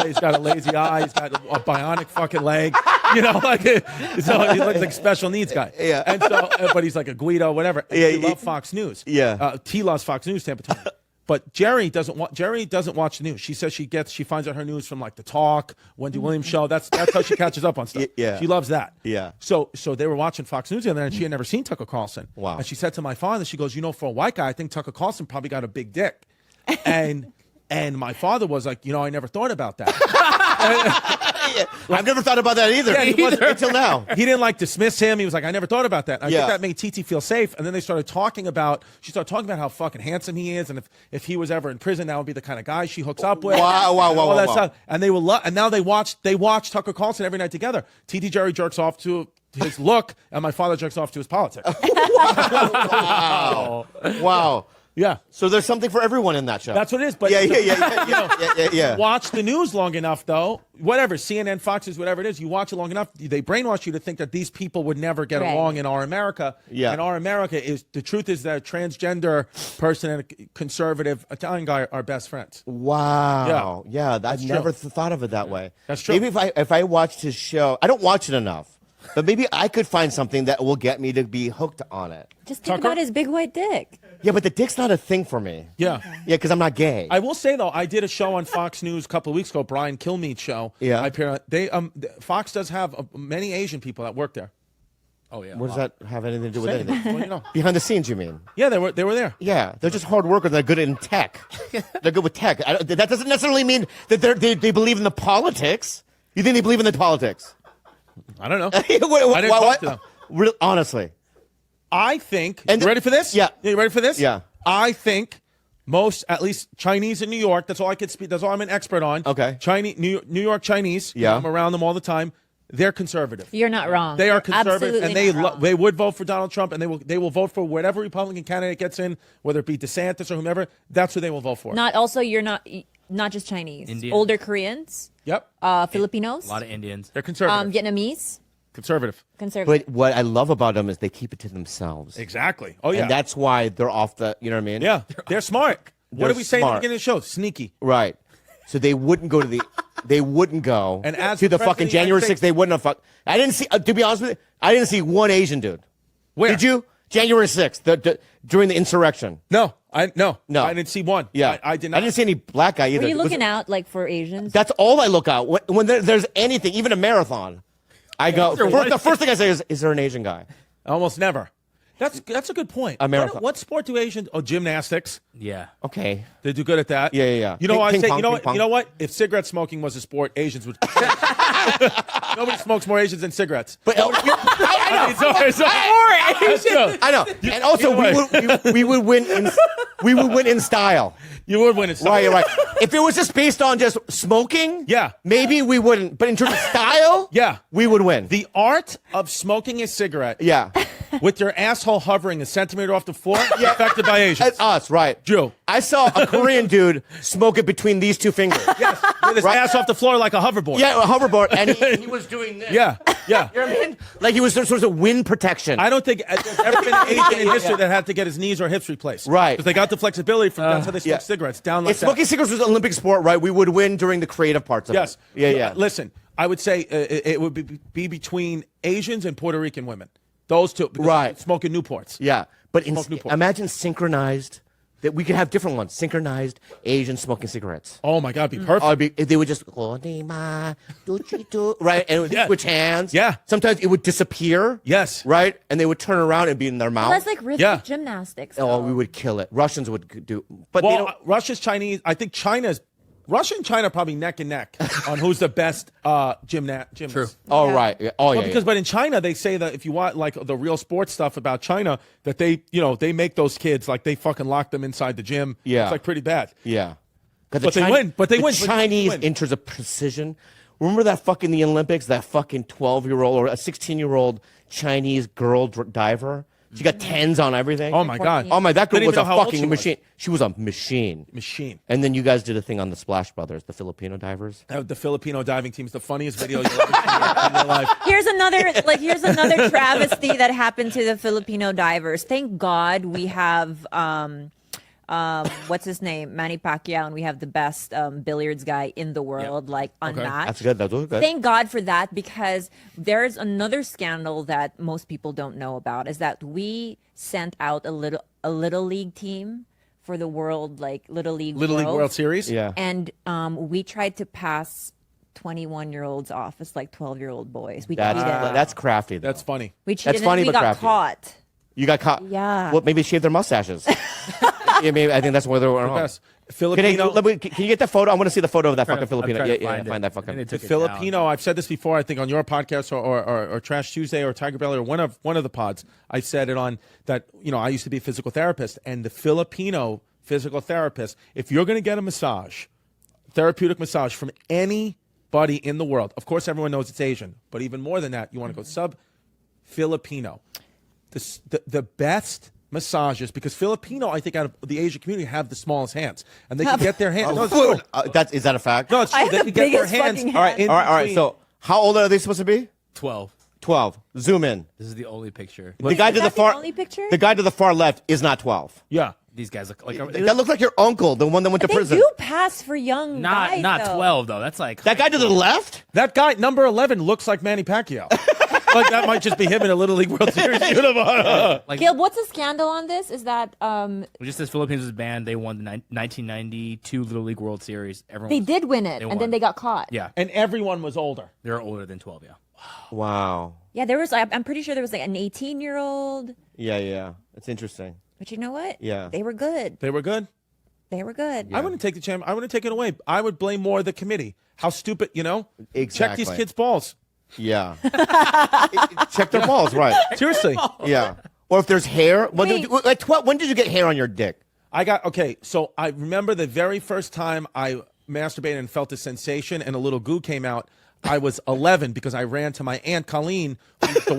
S11: he's got a lazy eye. He's got a bionic fucking leg. So he looks like a special needs guy.
S2: Yeah.
S11: And so, but he's like a Guido, whatever. And they love Fox News.
S2: Yeah.
S11: T loves Fox News, Tampa Tony. But Jerry doesn't watch the news. She says she finds out her news from like The Talk, Wendy Williams show. That's how she catches up on stuff.
S2: Yeah.
S11: She loves that.
S2: Yeah.
S11: So they were watching Fox News the other night, and she had never seen Tucker Carlson.
S2: Wow.
S11: And she said to my father, she goes, for a white guy, I think Tucker Carlson probably got a big dick. And my father was like, I never thought about that.
S2: I've never thought about that either. Until now.
S11: He didn't dismiss him. He was like, I never thought about that. I
S2: Yeah.
S11: think that made TT feel safe. And then she started talking about how fucking handsome he is. And if he was ever in prison, that would be the kind of guy she hooks up with.
S2: Wow.
S11: All that stuff. And they will and now they watch Tucker Carlson every night together. TT Jerry jerks off to his look, and my father jerks off to his politics.
S2: Wow.
S11: Yeah.
S2: So there's something for everyone in that show.
S11: That's what it is. But
S2: Yeah.
S11: watch the news long enough, though. Whatever, CNN, Fox News, whatever it is, you watch it long enough, they brainwash you to think that these people would never get along in our America.
S2: Yeah.
S11: And our America the truth is that a transgender person and a conservative Italian guy are best friends.
S2: Wow. Yeah.
S11: That's
S2: I've never
S11: true.
S2: thought of it that way.
S11: That's true.
S2: Maybe if I watched his show, I don't watch it enough, but maybe I could find something that will get me to be hooked on it.
S6: Just think about his big white dick.
S2: Yeah, but the dick's not a thing for me.
S11: Yeah.
S2: Yeah, because I'm not gay.
S11: I will say, though, I did a show on Fox News a couple of weeks ago, Brian Kilmeade's show.
S2: Yeah.
S11: I appear, Fox does have many Asian people that work there.
S8: Oh, yeah.
S2: What does that have anything to do with
S11: Saying.
S2: anything?
S11: Well,
S2: Behind the scenes, you mean?
S11: Yeah, they were there.
S2: Yeah, they're just hard workers. They're good in tech. They're good with tech. That doesn't necessarily mean that they believe in the politics. You think they believe in the politics?
S11: I don't know.
S2: I
S11: didn't talk to them.
S2: Honestly.
S11: I think.
S2: And
S11: you ready for this?
S2: Yeah.
S11: You ready for this?
S2: Yeah.
S11: I think most, at least Chinese in New York, that's all I could speak, that's all I'm an expert on.
S2: Okay.
S11: Chinese, New York Chinese.
S2: Yeah.
S11: I'm around them all the time. They're conservative.
S6: You're not wrong.
S11: They are
S6: You're
S11: conservative, and
S6: absolutely not wrong.
S11: they would vote for Donald Trump, and they will vote for whatever Republican candidate gets in, whether it be DeSantis or whomever. That's who they will vote for.
S6: You're not just Chinese.
S4: Indian.
S6: Older Koreans.
S11: Yep.
S6: Filipinos.
S4: A lot of Indians.
S11: They're conservative.
S6: Vietnamese.
S11: Conservative.
S6: Conservative.
S2: But what I love about them is they keep it to themselves.
S11: Exactly. Oh yeah.
S2: And that's why they're off the. You know what I mean?
S11: Yeah. They're smart. What
S2: They're
S11: did we say at the
S2: smart.
S11: beginning of the show? Sneaky.
S2: Right. So they wouldn't go to the. They wouldn't go
S11: And as
S2: to
S11: the
S2: the fucking
S11: president of the
S2: January
S11: United
S2: 6th. They wouldn't have fucked. I didn't see. To be honest with you, I didn't see one Asian dude.
S11: Where?
S2: Did you? January 6th, during the insurrection.
S11: No. I didn't see one.
S2: Yeah,
S11: I did not.
S2: I didn't see any black guy either.
S6: Were you
S2: Was
S6: looking
S2: it-
S6: out for Asians?
S2: That's all I look out when there's anything, even a marathon. I go. The first thing I say is there an Asian guy?
S11: Almost never. That's a good point.
S2: A marathon.
S11: What sport do Asians? Oh, gymnastics.
S4: Yeah.
S2: Okay.
S11: They do good at that.
S2: Yeah.
S11: You know what I
S2: Ping
S11: say?
S2: pong,
S11: You know
S2: ping
S11: what?
S2: pong.
S11: You know what? If cigarette smoking was a sport, Asians would. Nobody smokes more Asians than cigarettes.
S2: But I know. I know. And also, we would win. We would win in style.
S11: You would win it.
S2: Right. If it was just based on just smoking,
S11: Yeah.
S2: maybe we wouldn't. But in terms of style,
S11: Yeah.
S2: we would win.
S11: The art of smoking a cigarette
S2: Yeah.
S11: with your asshole hovering a centimeter off the floor is affected by Asians.
S2: That's us, right?
S11: Drew.
S2: I saw a Korean dude smoke it between these two fingers.
S11: Yes. With his ass off the floor like a hoverboard.
S2: Yeah, a hoverboard, and he was doing this.
S11: Yeah. Yeah.
S2: You know what I mean? Like he was sort of wind protection.
S11: I don't think there's ever been an Asian in history that had to get his knees or hips replaced.
S2: Right.
S11: Because they got the flexibility from that's how they smoke
S2: yeah.
S11: cigarettes down like
S2: If smoking cigarettes was an Olympic sport, right, we would win during the creative parts of
S11: Yes.
S2: it. Yeah.
S11: Listen, I would say it would be between Asians and Puerto Rican women. Those two. Because
S2: Right.
S11: Smoking Newports.
S2: Yeah. But
S11: Smoke Newport.
S2: imagine synchronized That we could have different ones, synchronized Asian smoking cigarettes.
S11: Oh my God, be perfect.
S2: They would just right, and it would switch hands.
S11: Yeah.
S2: Sometimes it would disappear.
S11: Yes.
S2: Right, and they would turn around and be in their mouth.
S6: Well, that's like rhythmic gymnastics.
S2: Oh,
S6: though.
S2: we would kill it. Russians would do, but
S11: Well,
S2: they don't.
S11: Russia's Chinese. I think Russia and China are probably neck and neck on who's the best gymnast.
S8: True.
S2: Oh right. Yeah. Oh yeah.
S11: But in China they say that if you want like the real sports stuff about China, that they make those kids like they fucking lock them inside the gym.
S2: Yeah.
S11: It's like pretty bad.
S2: Yeah.
S11: But they win. But they
S2: the
S11: win.
S2: Chinese in terms of precision. Remember that fucking the Olympics, that fucking 12-year-old or a 16-year-old Chinese girl diver? She got 10s on everything.
S11: Oh my God.
S2: Oh my, that girl
S11: Didn't
S2: was
S11: even
S2: a
S11: know how old
S2: fucking
S11: she was.
S2: machine. She was a machine.
S11: Machine.
S2: And then you guys did a thing on the Splash Brothers, the Filipino divers.
S11: The Filipino diving team's the funniest video you'll ever see in your life.
S6: Here's another travesty that happened to the Filipino divers. Thank God we have what's his name, Manny Pacquiao, and we have the best billiards guy in the world, like unmatched.
S2: That's good. That's good.
S6: Thank God for that, because there's another scandal that most people don't know about, is that we sent out a little league team for the world, like Little League
S11: World Series.
S2: Yeah.
S6: and we tried to pass 21-year-olds off as like 12-year-old boys. We cheated.
S2: That's crafty. Though.
S11: That's funny.
S6: We cheated.
S2: That's funny,
S6: and we
S2: but
S6: got
S2: crafty.
S6: caught.
S2: You got caught.
S6: Yeah.
S2: Well, maybe shave their mustaches. Yeah, maybe I think that's where they were.
S11: Best.
S2: Can
S11: Filipino.
S2: you get the photo? I want to see the photo of that fucking
S4: I'm
S2: Filipino.
S4: trying to
S2: Yeah,
S4: find it.
S2: find that fucking.
S4: And they
S11: The
S4: took it down.
S11: Filipino, I've said this before, I think on your podcast or Trash Tuesday or Tiger Belly or one of the pods, I said it on that, I used to be a physical therapist, and the Filipino physical therapist, if you're going to get a massage, therapeutic massage from anybody in the world, of course everyone knows it's Asian, but even more than that, you want to go sub-Filipino. The best massages, because Filipino, I think out of the Asian community, have the smallest hands, and they can get their hands. No, it's true.
S2: Is that a fact?
S11: No, it's true.
S6: I have
S11: They
S6: the
S11: can get their
S6: biggest
S11: hands.
S6: fucking
S11: All right,
S6: hands.
S2: All right. So how old are they supposed to be?
S8: 12.
S2: 12. Zoom in.
S8: This is the only picture.
S2: The guy
S6: Is
S2: to the
S6: that the
S2: far.
S6: only picture?
S2: The guy to the far left is not 12.
S11: yeah.
S8: These guys look like
S2: That looks like your uncle, the one that went to
S6: They
S2: prison.
S6: do pass for young guys,
S8: not
S6: though.
S8: 12 though. That's like
S2: That guy to the left?
S11: That guy, number 11, looks like Manny Pacquiao. Like that might just be him in a Little League World Series uniform.
S8: like
S6: Gil, what's the scandal on this? Is that
S8: just as Philippines was banned, they won the 1992 Little League World Series. Everyone
S6: they
S8: was-
S6: did win it,
S8: they
S6: and
S8: won.
S6: then they got caught?
S8: Yeah,
S11: And everyone was older.
S8: they're older than 12. Yeah.
S2: Wow.
S6: Yeah, there was. I'm pretty sure there was like an 18-year-old.
S2: Yeah. It's interesting.
S6: But you know what?
S2: Yeah.
S6: They were good.
S11: They were good.
S6: They were good.
S11: I wouldn't take the champ. I wouldn't take it away. I would blame more the committee. How stupid, Check
S2: Exactly.
S11: these kids' balls.
S2: Yeah. Check their balls, right.
S11: Seriously.
S2: Yeah. Or if there's hair. When did you get hair on your dick?
S11: So I remember the very first time I masturbated and felt a sensation and a little goo came out. I was 11 because I ran to my Aunt Colleen, who used to